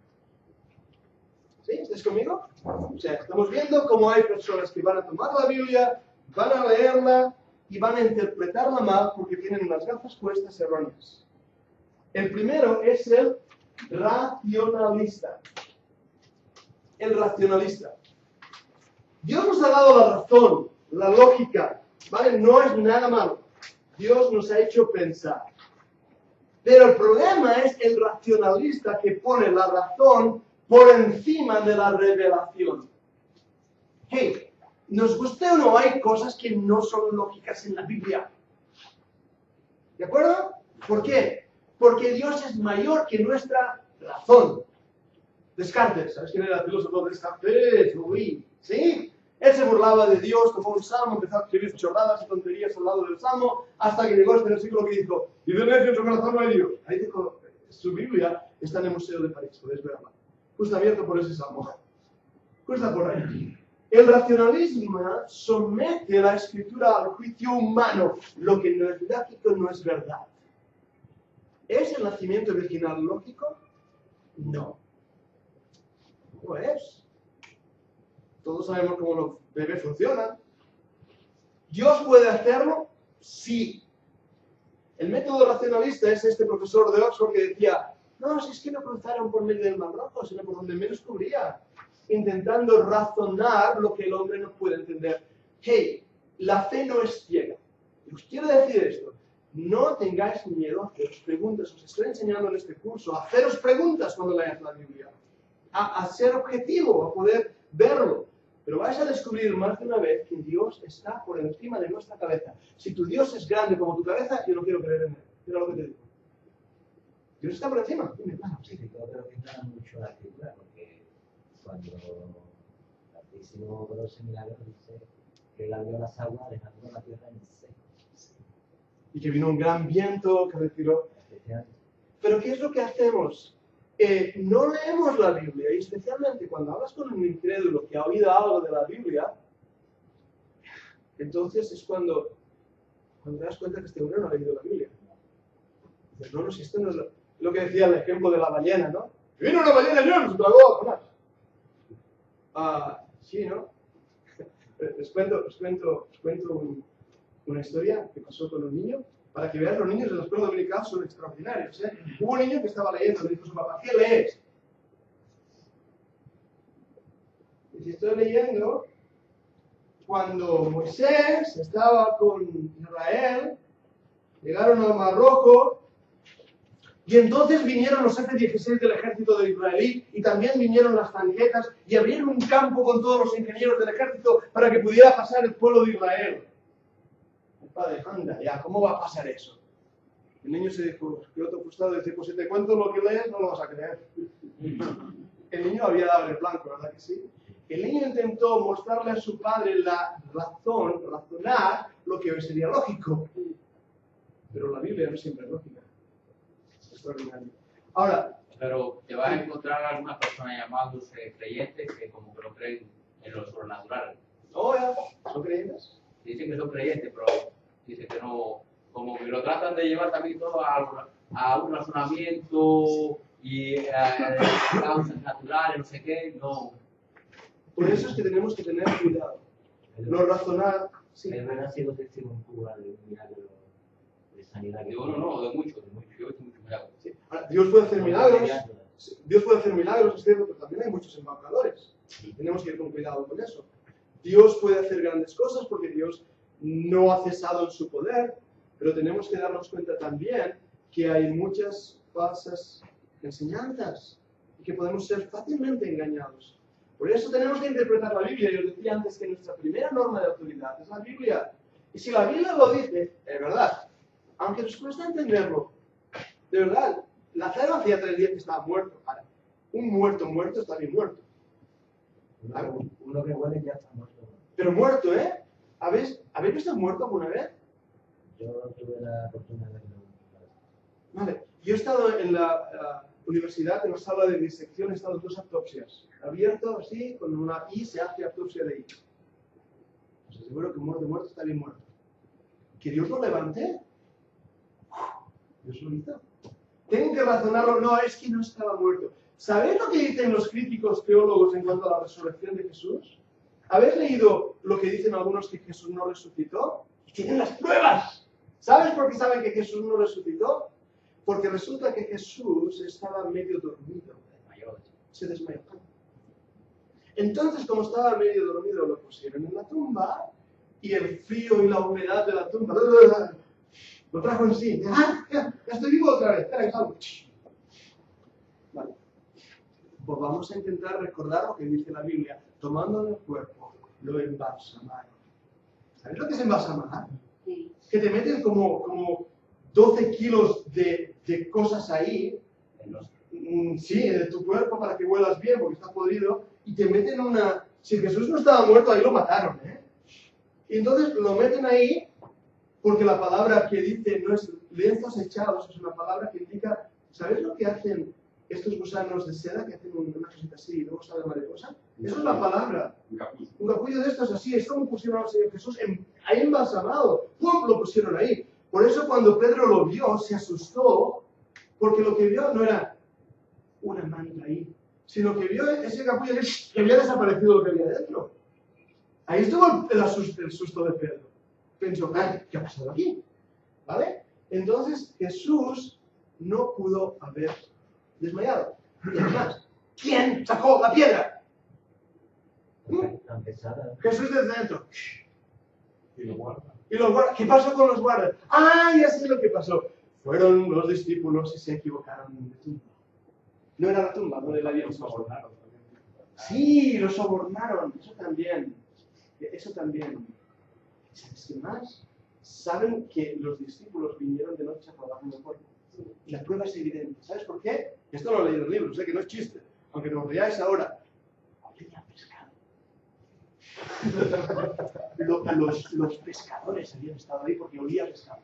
¿Sí? ¿Estáis conmigo? O sea, estamos viendo cómo hay personas que van a tomar la Biblia, van a leerla y van a interpretarla mal porque tienen unas gafas puestas erróneas. El primero es el racionalista. El racionalista. Dios nos ha dado la razón, la lógica, ¿vale? No es nada malo. Dios nos ha hecho pensar. Pero el problema es el racionalista que pone la razón por encima de la revelación. Hey, nos guste o no, hay cosas que no son lógicas en la Biblia. ¿De acuerdo? ¿Por qué? Porque Dios es mayor que nuestra razón. Descartes, ¿sabes quién era el filósofo Descartes? Uy, ¿sí? Él se burlaba de Dios, tomó un salmo, empezó a escribir chorradas y tonterías al lado del salmo, hasta que llegó a este versículo que dijo, y de necio en su corazón no hay Dios. Ahí dijo, su Biblia está en el Museo de París, podéis verla. Justo abierto por ese salmo. Justo por ahí. El racionalismo somete la escritura al juicio humano. Lo que no es lógico no es verdad. ¿Es el nacimiento virginal lógico? No. No es. Todos sabemos cómo los bebés funcionan. ¿Dios puede hacerlo? Sí. El método racionalista es este profesor de Oxford que decía, no, si es que no cruzaron por medio del Mar Rojo, sino por donde menos cubría, intentando razonar lo que el hombre no puede entender. Hey, la fe no es ciega. Y os quiero decir esto, no tengáis miedo a haceros preguntas. Os estoy enseñando en este curso a haceros preguntas cuando leáis la Biblia. A ser objetivo, a poder verlo. Pero vais a descubrir más de una vez que Dios está por encima de nuestra cabeza. Si tu Dios es grande como tu cabeza, yo no quiero creer en él. Mira lo que te digo. Dios está por encima. Dime. Sí, yo creo que está mucho la escritura, porque cuando el Altísimo por los milagros dice que él abrió las aguas dejando la tierra en seco. Y que vino un gran viento que retiró. Pero ¿qué es lo que hacemos? No leemos la Biblia, y especialmente cuando hablas con un incrédulo que ha oído algo de la Biblia, entonces es cuando te das cuenta que este hombre no ha leído la Biblia. Dices, no, si esto no es lo que decía el ejemplo de la ballena, ¿no? Vino una ballena y nos tragó, ¿no? Sí, ¿no? os cuento una historia que pasó con un niño. Para que vean, los niños de la escuela dominical son extraordinarios. Hubo un niño que estaba leyendo, le dijo a su papá, ¿qué lees? Y si estoy leyendo, cuando Moisés estaba con Israel, llegaron al Mar Rojo, y entonces vinieron los F-16 del ejército de israelí, y también vinieron las tanquetas, y abrieron un campo con todos los ingenieros del ejército para que pudiera pasar el pueblo de Israel. Padre, anda, ya, ¿cómo va a pasar eso? El niño se dijo, quedó todo frustrado y dice, pues si te cuento lo que lees, no lo vas a creer. El niño había dado el blanco, ¿verdad que sí? El niño intentó mostrarle a su padre la razón, razonar lo que hoy sería lógico. Pero la Biblia no siempre es lógica. Es extraordinario. Ahora, pero te vas a encontrar algunas personas llamándose creyentes que como que no creen en lo sobrenatural. ¿no ya? ¿Son creyentes? Dicen que son creyentes, pero dicen que no, como que lo tratan de llevar también todo a un razonamiento y a causas naturales, no sé qué, no. Por eso es que tenemos que tener cuidado. No razonar. Sí. El verdad ha sido testigo en Cuba de un milagro de sanidad. De uno no, de muchos. Yo he visto muchos milagros. Sí. Ahora, Dios puede hacer milagros. Dios puede hacer milagros, es cierto, pero también hay muchos embaucadores. Tenemos que ir con cuidado con eso. Dios puede hacer grandes cosas porque Dios no ha cesado en su poder, pero tenemos que darnos cuenta también que hay muchas falsas enseñanzas y que podemos ser fácilmente engañados. Por eso tenemos que interpretar la Biblia. Yo os decía antes que nuestra primera norma de autoridad es la Biblia. Y si la Biblia lo dice, es verdad. Aunque nos cuesta entenderlo, de verdad, Lázaro hacía 3 días que estaba muerto. Ahora, un muerto está bien muerto. Uno que huele ya está muerto. Pero muerto, ¿eh? ¿Habéis visto muerto alguna vez? Yo tuve la oportunidad de verlo. Vale. Yo he estado en la universidad, en la sala de disección, he estado en 2 autopsias. Abierto así, con una I se hace autopsia de I. Os aseguro que un muerto está bien muerto. ¿Que Dios lo levante? Dios lo hizo. Tengo que razonarlo. No, es que no estaba muerto. ¿Sabéis lo que dicen los críticos teólogos en cuanto a la resurrección de Jesús? ¿Habéis leído lo que dicen algunos que Jesús no resucitó? Y tienen las pruebas. ¿Sabes por qué saben que Jesús no resucitó? Porque resulta que Jesús estaba medio dormido. Se desmayó. Entonces, como estaba medio dormido, lo pusieron en la tumba y el frío y la humedad de la tumba lo trajo en sí. Ya estoy vivo otra vez. Espera, salgo. Vale. Pues vamos a intentar recordar lo que dice la Biblia. Tomando el cuerpo, lo embalsamaron. ¿Sabes lo que es embalsamar? Sí. Que te meten como 12 kilos de cosas ahí, sí, de tu cuerpo para que huelas bien porque está podrido, y te meten una... Si Jesús no estaba muerto, ahí lo mataron, ¿eh? Y entonces lo meten ahí porque la palabra que dice no es lienzos echados, es una palabra que indica... ¿Sabes lo que hacen estos gusanos de seda que hacen una cosita así y luego sale mariposa? Eso es la palabra. Un capullo de estos así, es como pusieron al Señor Jesús ahí embalsamado. ¡Pum! Lo pusieron ahí. Por eso cuando Pedro lo vio, se asustó, porque lo que vio no era una manta ahí, sino que vio ese capullo que había desaparecido lo que había dentro. Ahí estuvo el susto de Pedro. Pensó, ¿qué ha pasado aquí? ¿Vale? Entonces Jesús no pudo haber desmayado. Y además, ¿quién sacó la piedra? Tan pesada. Jesús desde dentro. Y lo guarda. Y los guardas, ¿qué pasó con los guardas? Ya sé lo que pasó. Fueron los discípulos y se equivocaron de tumba. No era la tumba donde la habían puesto. Sí, los sobornaron. Eso también. ¿Sabes qué más? Saben que los discípulos vinieron de noche a robarle el cuerpo. Y la prueba es evidente. ¿Sabes por qué? Esto lo leí en el libro, sé que no es chiste. Aunque no lo veáis ahora. Olía a pescado. Los pescadores habían estado ahí porque olía a pescado.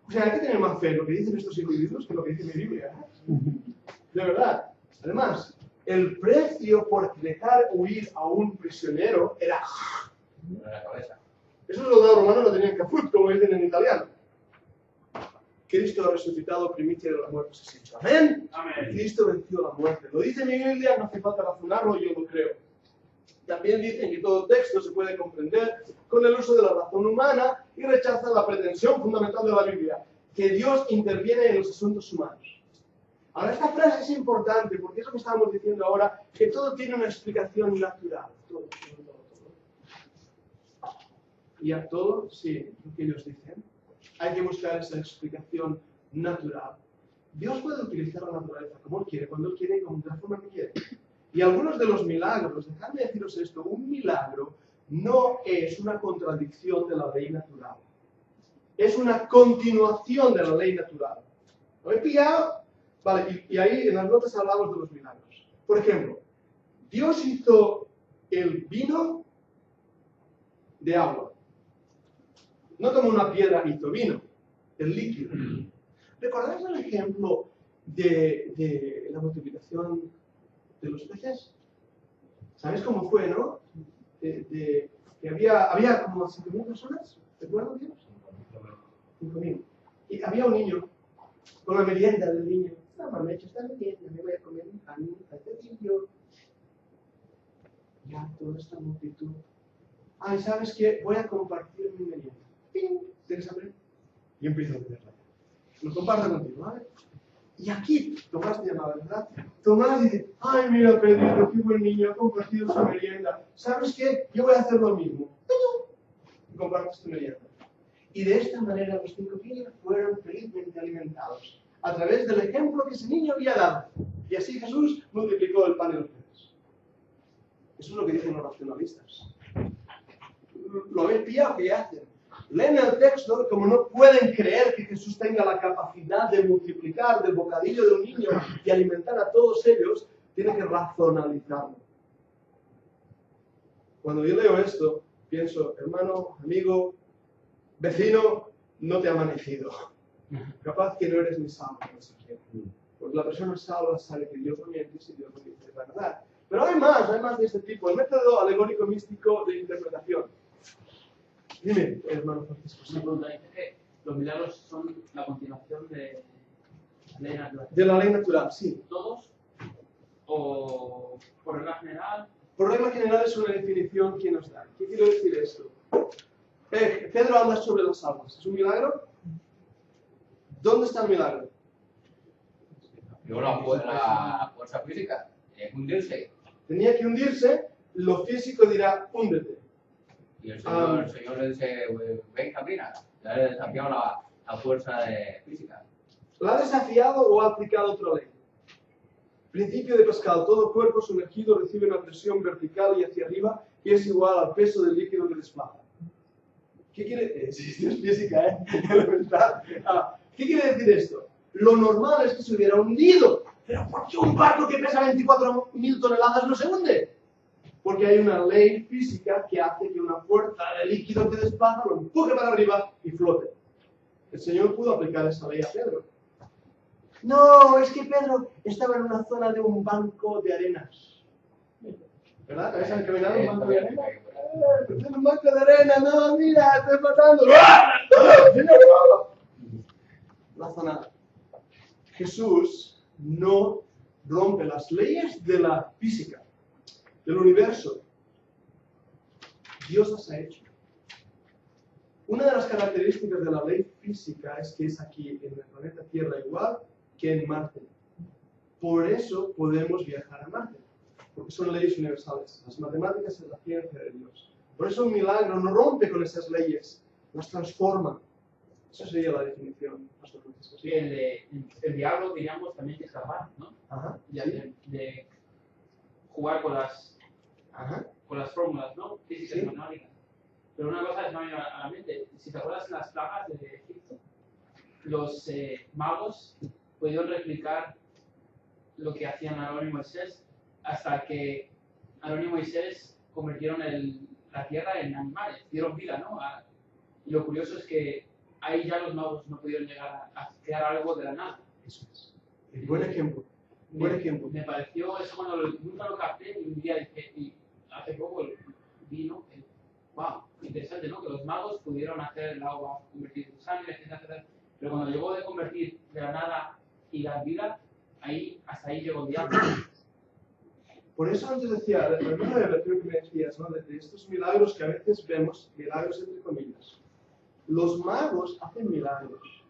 O sea, hay que tener más fe en lo que dicen estos individuos que lo que dice mi Biblia. De verdad. Además, el precio por dejar huir a un prisionero era... la cabeza. Esos soldados romanos no tenían caput, como dicen en italiano. Cristo ha resucitado, primicia de la muerte. ¿Se ha dicho amén? Amén. Cristo venció la muerte. Lo dice mi Biblia, no hace falta razonarlo, yo lo creo. También dicen que todo texto se puede comprender con el uso de la razón humana y rechazan la pretensión fundamental de la Biblia, que Dios interviene en los asuntos humanos. Ahora, esta frase es importante porque es lo que estábamos diciendo ahora, que todo tiene una explicación natural. Todo. Y a todo, sí, lo que ellos dicen, hay que buscar esa explicación natural. Dios puede utilizar la naturaleza como Él quiere, cuando Él quiere y de la forma que quiere. Y algunos de los milagros, dejadme deciros esto, un milagro no es una contradicción de la ley natural. Es una continuación de la ley natural. ¿Lo he pillado? Vale, y ahí en las notas hablamos de los milagros. Por ejemplo, Dios hizo el vino de agua. No como una piedra hizo vino, el líquido. ¿Recordáis el ejemplo de la multiplicación de los peces? ¿Sabéis cómo fue, no? Que había como 5.000 personas, ¿recuerdan bien? 5.000. Y había un niño, con la merienda del niño. Mamá, me he hecho esta merienda, me voy a comer un pan, un pastelillo. Ya, toda esta multitud. ¿Y sabes qué? Voy a compartir mi merienda. ¡Ping! ¿Tienes hambre? Y empiezo a tenerla. Lo comparto contigo, ¿vale? Y aquí, Tomás te llamaba, ¿verdad? Tomás dice, ay, mira, Pedro, qué buen niño, ha compartido su merienda. ¿Sabes qué? Yo voy a hacer lo mismo. Y compartes tu merienda. Y de esta manera los 5.000 fueron felizmente alimentados. a través del ejemplo que ese niño había dado. Y así Jesús multiplicó el pan y los peces. Eso es lo que dicen los racionalistas. ¿Lo habéis pillado? ¿Qué hacen? Leen el texto y como no pueden creer que Jesús tenga la capacidad de multiplicar del bocadillo de un niño y alimentar a todos ellos, tienen que racionalizarlo. Cuando yo leo esto, pienso, hermano, amigo, vecino, no te ha amanecido. Capaz que no eres ni salvo. Porque la persona salva sabe que Dios no miente y Dios no dice la verdad. Pero hay más de este tipo. El método alegórico místico de interpretación. Dime, hermano Francisco. Una pregunta, dice que los milagros son la continuación de la ley natural. De la ley natural, sí. ¿Todos? ¿O por regla general? Por regla general es una definición que nos da. ¿Qué quiero decir esto? Pedro anda sobre las aguas. ¿Es un milagro? ¿Dónde está el milagro? Luego la fuerza física, hundirse. Tenía que hundirse, lo físico dirá, húndete. Y el Señor le dice, ven, camina. Ya le desafiado la fuerza física. ¿La ha desafiado o ha aplicado otra ley? Principio de Pascal, todo cuerpo sumergido recibe una presión vertical y hacia arriba que es igual al peso del líquido que desplaza. ¿Qué quiere decir? Es física, ¿eh? Elemental. ¿Qué quiere decir esto? Lo normal es que se hubiera hundido. ¿Pero por qué un barco que pesa 24.000 toneladas no se hunde? Porque hay una ley física que hace que una fuerza de líquido que desplaza lo empuje para arriba y flote. El Señor pudo aplicar esa ley a Pedro. No, es que Pedro estaba en una zona de un banco de arenas. ¿Verdad? ¿Habéis caminado en un banco de arena? En un banco de arena, no, mira, estoy pasando. La zona. Jesús no rompe las leyes de la física, del universo. Dios las ha hecho. Una de las características de la ley física es que es aquí, en el planeta Tierra, igual que en Marte. Por eso podemos viajar a Marte, porque son leyes universales. Las matemáticas es la ciencia de Dios. Por eso un milagro no rompe con esas leyes, las transforma. Esa sería la definición, Pastor Francisco. Sí, el diablo, diríamos, también es capaz, ¿no? Ajá. De jugar con las fórmulas, ¿no? Físicas y matemáticas. Pero una cosa es me ha venido a la mente. Si te acuerdas en las plagas de Egipto, los magos pudieron replicar lo que hacían Aarón y Moisés hasta que Aarón y Moisés convirtieron la tierra en animales, dieron vida, ¿no? Y lo curioso es que ahí ya los magos no pudieron llegar a crear algo de la nada. Eso es. Buen ejemplo. Buen ejemplo. Me pareció eso cuando nunca lo capté y un día dije, y hace poco vi, ¿no? Wow, interesante, ¿no? Que los magos pudieron hacer el agua, convertir en sangre, etcétera. Pero cuando llegó de convertir de la nada y dar vida, hasta ahí llegó el diablo. Por eso antes decía, la primera revelación que me decías, ¿no? De estos milagros que a veces vemos, milagros entre comillas. Los magos hacen milagros.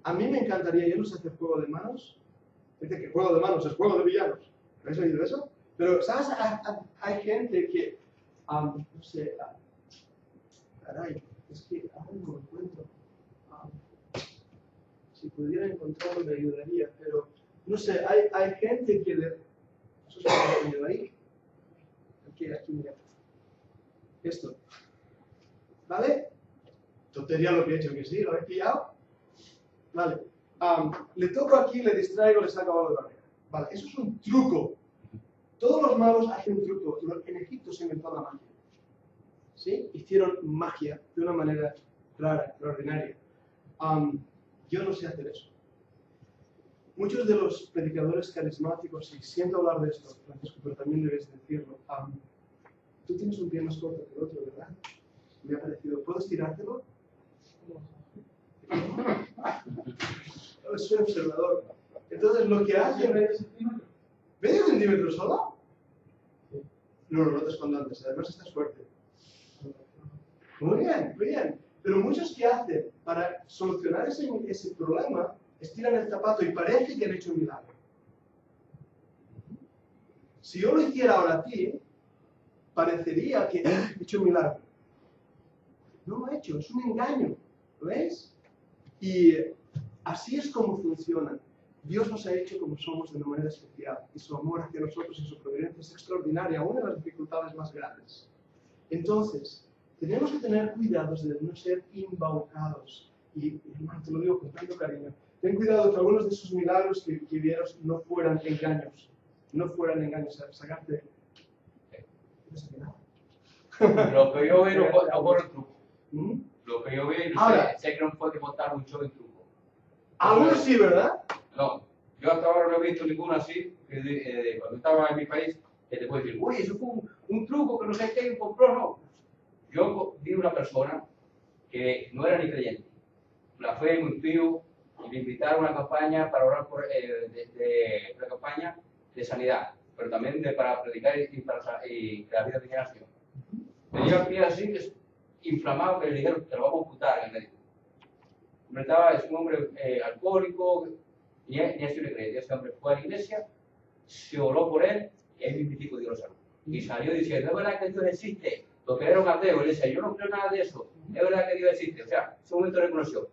A mí me encantaría, yo no sé hacer juego de manos. Dice que juego de manos es juego de villanos. ¿Habéis oído eso? Pero, ¿sabes? Hay gente que, no sé, caray, es que ahora no lo encuentro. Si pudiera encontrarlo me ayudaría, pero, no sé, hay gente que eso es lo que he tenido ahí. Aquí, mira. Esto. ¿Vale? Tontería lo que he hecho, que sí, ¿lo habéis pillado? Vale. Le toco aquí, le distraigo, le saco algo de la oreja. Vale, eso es un truco. Todos los magos hacen truco. En Egipto se inventó la magia. ¿Sí? Hicieron magia de una manera rara, extraordinaria. Yo no sé hacer eso. Muchos de los predicadores carismáticos, y siento hablar de esto, Francisco, pero también debes decirlo, tú tienes un pie más corto que el otro, ¿verdad? Me ha parecido. ¿Puedo estirártelo? Soy observador. Entonces, lo que hace... ¿Medio centímetro solo? No te escondo antes. Además, estás fuerte. Muy bien, muy bien. Pero muchos que hacen para solucionar ese problema, estiran el zapato y parece que han hecho un milagro. Si yo lo hiciera ahora a ti, parecería que he hecho un milagro. No lo he hecho, es un engaño. ¿Lo ves? Y Así es como funciona. Dios nos ha hecho como somos de una manera especial y su amor hacia nosotros y su providencia es extraordinaria, aún en las dificultades más grandes. Entonces, tenemos que tener cuidados de no ser embaucados. Y hermano, te lo digo con tanto cariño. Ten cuidado que algunos de esos milagros que vieros no fueran engaños. No fueran engaños, sacarte. No sé qué nada. Lo que yo veo no corre el truco. ¿Mm? Lo que yo veo, Ahora, sé que no puede montar un show en truco. Algunos sí, ¿verdad? No, yo hasta ahora no he visto ninguno así, que cuando estaba en mi país, que te puede decir, uy, eso fue un truco que no sé qué compró, no. Yo vi una persona que no era ni creyente. La fue muy tío y me invitaron a una campaña para orar por una campaña de sanidad, pero también para predicar y que la vida tenía nación. Tenía el pie así, inflamado, que le dijeron, te lo vamos a amputar en el médico. Es un hombre alcohólico, ni así le cree. Este hombre fue a la iglesia, se oró por él y ahí mismo Dios lo salvó. Y salió diciendo, es verdad que Dios existe, porque era un ateo. Él decía, yo no creo nada de eso, es verdad que Dios existe. O sea, en ese momento reconoció.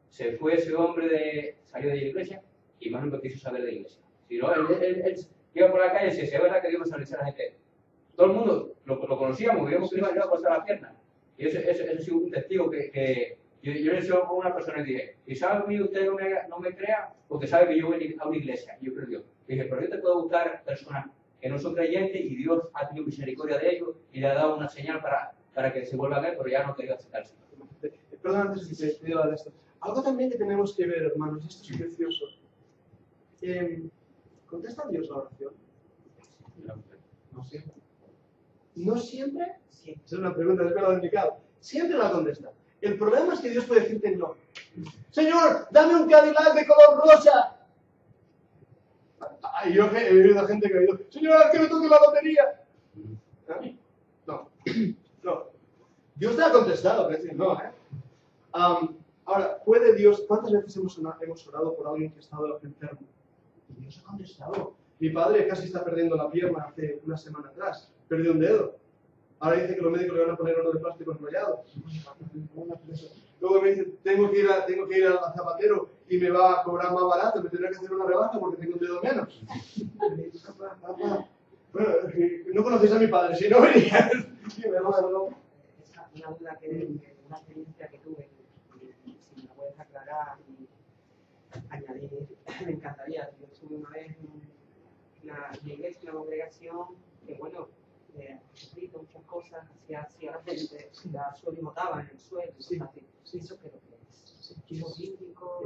Se fue ese hombre, salió de la iglesia y más nunca quiso saber de la iglesia. Si no, él iba por la calle y decía, es verdad que Dios nos salvó a la gente. Todo el mundo lo conocíamos, veíamos que iba a pasar la pierna. Y ese ha sido un testigo que yo le decía a una persona y dije, y sabe que usted no me crea, porque sabe que yo voy a una iglesia, y yo creo Dios. Dije, pero yo te puedo buscar personas que no son creyentes y Dios ha tenido misericordia de ellos y le ha dado una señal para que se vuelvan a ver, pero ya no quería aceptarse. Perdón, antes de que te diga de esto. Algo también que tenemos que ver, hermanos, esto es precioso. ¿Contesta Dios la oración? No siempre. ¿No siempre? Sí. Esa es una pregunta, es verdad indicado. Siempre la contesta. El problema es que Dios puede decirte no. Señor, dame un Cadillac de color rosa. Yo he oído gente que ha dicho, Señor, que me toque la lotería. ¿Eh? No. No. Dios te ha contestado, pero decir no, ¿eh? Ahora, ¿puede Dios? ¿Cuántas veces hemos orado por alguien que ha estado enfermo? Y Dios ha contestado. Mi padre casi está perdiendo la pierna hace una semana atrás. Perdió un dedo. Ahora dice que los médicos le van a poner uno de plástico enrollado. Luego me dice, tengo que ir al zapatero y me va a cobrar más barato, me tendrá que hacer una rebaja porque tengo un dedo menos. Bueno, no conocéis a mi padre, si no venías. Es una duda una experiencia que tuve, y si me la puedes aclarar y añadir, me encantaría. Yo estuve una vez en la iglesia, en una congregación, que bueno, escrito muchas cosas, hacía la gente, la suelo y botaba en el suelo, sí. Así. Eso creo que es. Eso bíblico,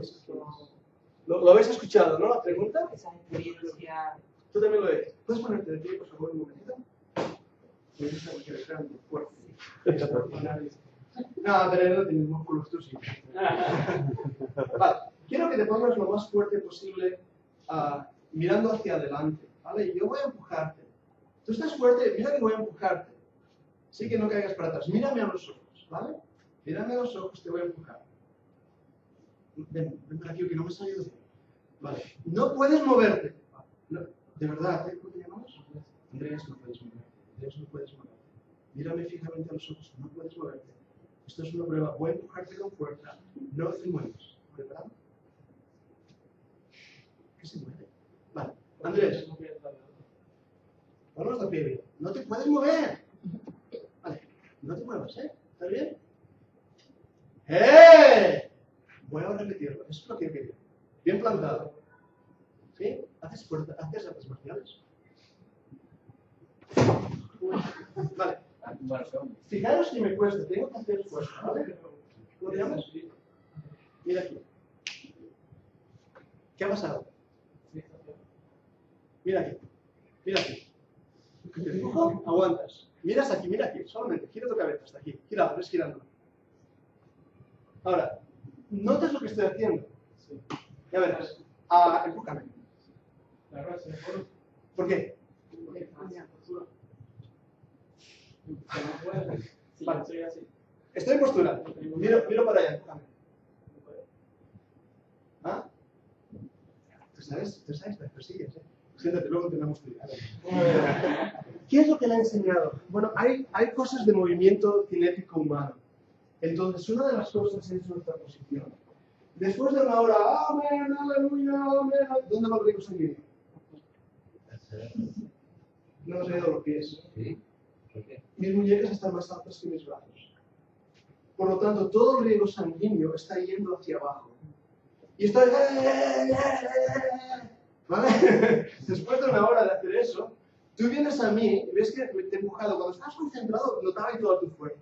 ¿Lo habéis escuchado, no? ¿La pregunta? Esas experiencias. Tú también lo ves. ¿Puedes ponerte de pie, por favor, un momentito? Me gusta porque eres grande, fuerte. No, pero no tienes músculos, tú sí. Vale, quiero que te pongas lo más fuerte posible mirando hacia adelante, ¿vale? Yo voy a empujarte. Tú estás fuerte, mira que voy a empujarte. Sí que no caigas para atrás. Mírame a los ojos, ¿vale? Mírame a los ojos, te voy a empujar. Ven para aquí, que no me has ayudado. Vale. No puedes moverte. No, de verdad, ¿cómo te llamamos? Andrés, no puedes moverte. Andrés, no puedes moverte. Mírame fijamente a los ojos, no puedes moverte. Esto es una prueba. Voy a empujarte con fuerza. No te mueves. ¿Preparado? ¿Qué se mueve? Vale. Andrés. Vamos de pie bien. No te puedes mover. Vale. No te muevas, ¿eh? ¿Estás bien? ¡Eh! Voy a repetirlo. Eso es lo que yo quería. Bien plantado. ¿Sí? ¿Haces artes marciales? Vale. Fijaros que me cuesta. Tengo que hacer fuerza, ¿vale? ¿Cómo te llamas? Mira aquí. ¿Qué ha pasado? Mira aquí. Mira aquí. Te empujo, aguantas. Miras aquí, mira aquí. Solamente. Gira tu cabeza hasta aquí. Gira, ves girando. Ahora, ¿notas lo que estoy haciendo? Sí. Ya verás. Empújame. ¿Por qué? Vale. Estoy en postura. Miro para allá. Empújame. ¿Ah? Tú sabes, me persigues, ¿eh? Siéntate, luego tenemos que ir. ¿Qué es lo que le ha enseñado? Bueno, hay cosas de movimiento cinético humano. Entonces, una de las cosas es nuestra posición. Después de una hora, amén, aleluya, amén. ¿Dónde va el riego sanguíneo? No os he dado los pies. ¿Sí? ¿Por qué? Mis muñecas están más altas que mis brazos. Por lo tanto, todo el riego sanguíneo está yendo hacia abajo. Y estoy... ¿Vale? Después de una hora de hacer eso, tú vienes a mí y ves que te he empujado. Cuando estás concentrado, notaba ahí toda tu fuerza.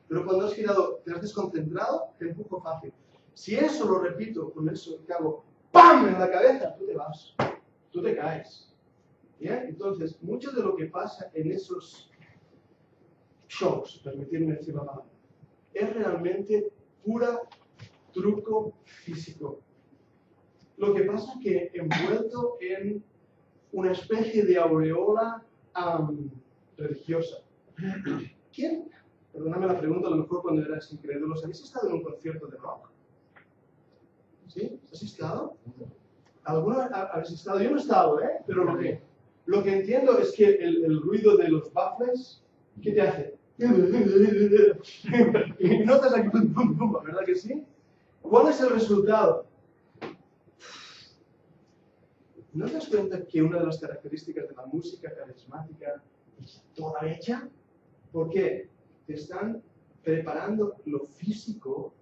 Pero cuando has girado, te has desconcentrado, te empujo fácil. Si eso lo repito con eso que hago, ¡pam! En la cabeza, tú te vas. Tú te caes. ¿Bien? Entonces, mucho de lo que pasa en esos shows, permitirme decir la palabra, es realmente pura truco físico. Lo que pasa es que envuelto en una especie de aureola religiosa. ¿Quién? Perdóname la pregunta, a lo mejor cuando eras incrédulos, ¿habéis estado en un concierto de rock? ¿Sí? ¿Has estado? ¿Algunos habéis estado? Yo no he estado, ¿eh? Pero lo que entiendo es que el ruido de los baffles, ¿qué te hace? Y notas aquí, ¿verdad que sí? ¿Cuál es el resultado? ¿No te das cuenta que una de las características de la música carismática es toda hecha? ¿Por qué? Te están preparando lo físico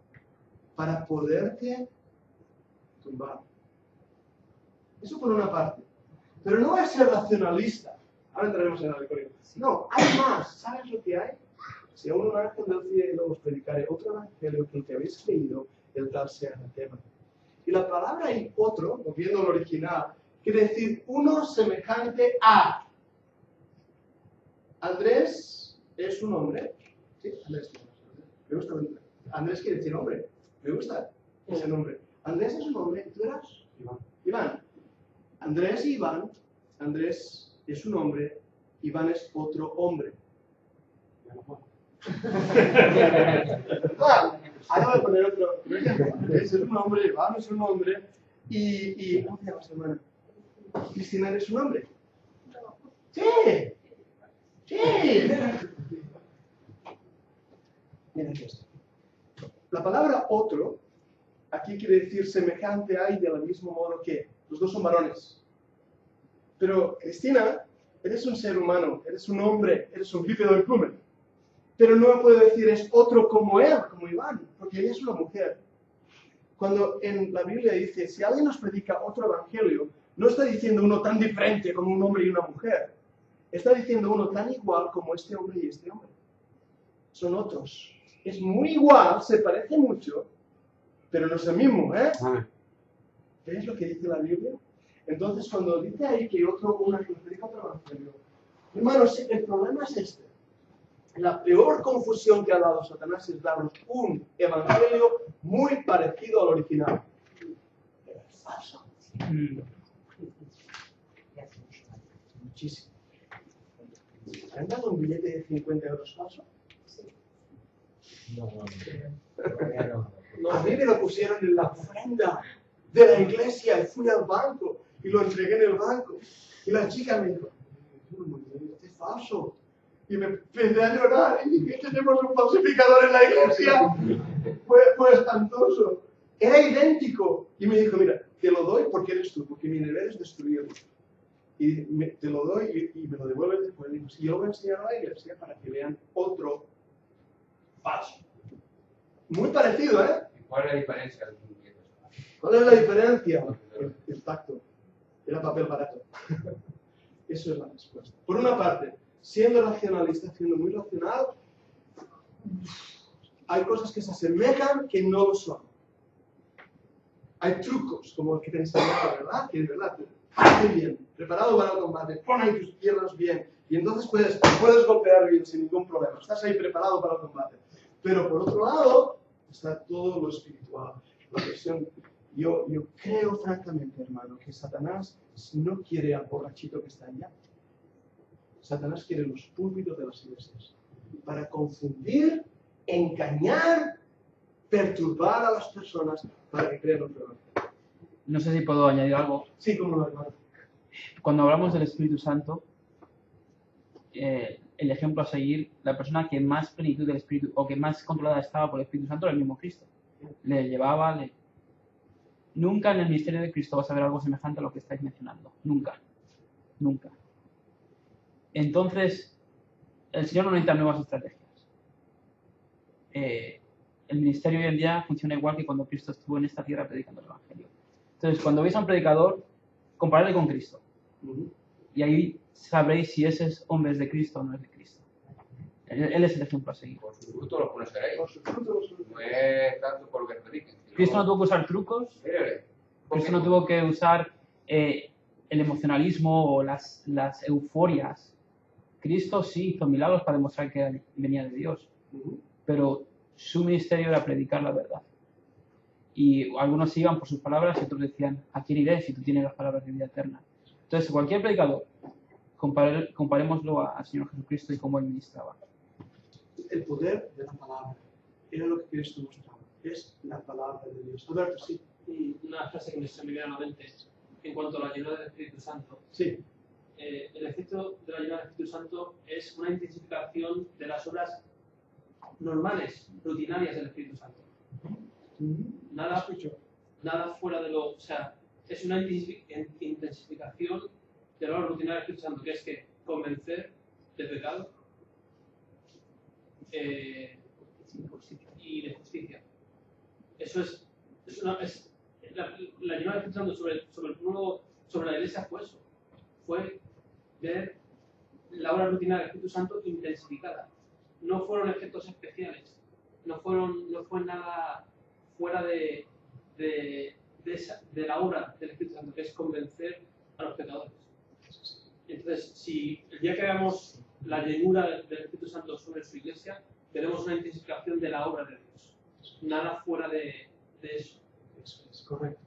para poderte tumbar. Eso por una parte. Pero no voy a ser racionalista. Ahora entraremos en el alcoholismo. No, hay más. ¿Sabes lo que hay? Si a un ángel del cielo os predicaré otro evangelio que el que habéis creído, el tal sea anatema. Y la palabra ahí, otro, volviendo al original, quiere decir uno semejante a. Andrés es un hombre. Sí, Andrés. Me gusta. Andrés quiere decir hombre. Me gusta ese nombre. Andrés es un hombre. ¿Tú eras? Iván. Andrés y Iván. Andrés es un hombre. Iván es otro hombre. Ahora voy a poner otro. Andrés es un hombre. Iván es un hombre. Y ¿cómo te llamas, hermana? Cristina, ¿eres un hombre? Sí. Sí. Mira esto. La palabra otro aquí quiere decir semejante a y del mismo modo que. Los dos son varones. Pero Cristina, eres un ser humano, eres un hombre, eres un bípedo del plumen. Pero no puedo decir es otro como él, como Iván, porque ella es una mujer. Cuando en la Biblia dice, si alguien nos predica otro evangelio, no está diciendo uno tan diferente como un hombre y una mujer. Está diciendo uno tan igual como este hombre y este hombre. Son otros. Es muy igual, se parece mucho, pero no es el mismo, ¿eh? ¿Veis lo que dice la Biblia? Entonces, cuando dice ahí que una que nos predica otro evangelio, hermanos, el problema es este. La peor confusión que ha dado Satanás es darnos un evangelio muy parecido al original. Pero es falso. Muchísimo. ¿Han dado un billete de 50 euros falso? No. A mí me lo pusieron en la ofrenda de la iglesia y fui al banco y lo entregué en el banco. Y la chica me dijo, este es falso. Y me empecé a llorar y dije, tenemos un falsificador en la iglesia. Fue espantoso. Era idéntico. Y me dijo, mira, te lo doy porque eres tú, porque mi deber es destruirlo. Y te lo doy y me lo devuelves después. Y digo, si yo lo voy a enseñar a la iglesia para que vean otro falso. Muy parecido, ¿eh? ¿Cuál es la diferencia? ¿Cuál es la diferencia? El tacto. Era papel barato. Eso es la respuesta. Por una parte, siendo racionalista, siendo muy racional, hay cosas que se asemejan que no lo son. Hay trucos, como el que te enseñaba, ¿verdad? Que es verdad, hazte bien, preparado para el combate, pon ahí tus piernas bien, y entonces puedes golpear bien sin ningún problema. Estás ahí preparado para el combate. Pero por otro lado, está todo lo espiritual. La versión, yo creo francamente, hermano, que Satanás no quiere al borrachito que está allá. Satanás quiere los púlpitos de las iglesias para confundir, engañar, perturbar a las personas para que crean otro evangelio. No sé si puedo añadir algo. Sí, como lo hermano. Cuando hablamos del Espíritu Santo, el ejemplo a seguir, la persona que más plenitud del Espíritu o que más controlada estaba por el Espíritu Santo era el mismo Cristo. Le llevaba, Nunca en el ministerio de Cristo vas a ver algo semejante a lo que estáis mencionando. Nunca. Nunca. Entonces, el Señor no necesita nuevas estrategias. El ministerio hoy en día funciona igual que cuando Cristo estuvo en esta tierra predicando el Evangelio. Entonces, cuando veis a un predicador, compararle con Cristo. Y ahí sabréis si ese hombre es de Cristo o no es de Cristo. Él es el ejemplo a seguir. Por sus frutos los conoceréis. Por sus frutos. No es tanto por lo que prediquen. Cristo no tuvo que usar trucos. Cristo no tuvo que usar el emocionalismo o las euforias. Cristo sí hizo milagros para demostrar que venía de Dios. Pero su ministerio era predicar la verdad. Y algunos iban por sus palabras y otros decían, ¿a quién iré si tú tienes las palabras de vida eterna? Entonces, cualquier predicador, comparémoslo al Señor Jesucristo y cómo Él ministraba. El poder de la palabra era lo que Cristo mostraba. Es la palabra de Dios. Alberto, sí. Una frase que se me viene a la mente en cuanto a la llenura del Espíritu Santo. Sí. El efecto de la llenura del Espíritu Santo es una intensificación de las obras normales, rutinarias del Espíritu Santo. Nada fuera de lo... O sea, es una intensificación de la obra rutinaria del Espíritu Santo, que es que convencer de pecado y de justicia. Eso es la llenura del Espíritu Santo sobre la iglesia fue eso. Fue ver la obra rutinaria del Espíritu Santo intensificada. No fueron efectos especiales. No fue nada fuera de la obra del Espíritu Santo, que es convencer a los pecadores. Entonces, si el día que veamos la llenura del Espíritu Santo sobre su iglesia, veremos una intensificación de la obra de Dios. Nada fuera de eso. Eso es correcto.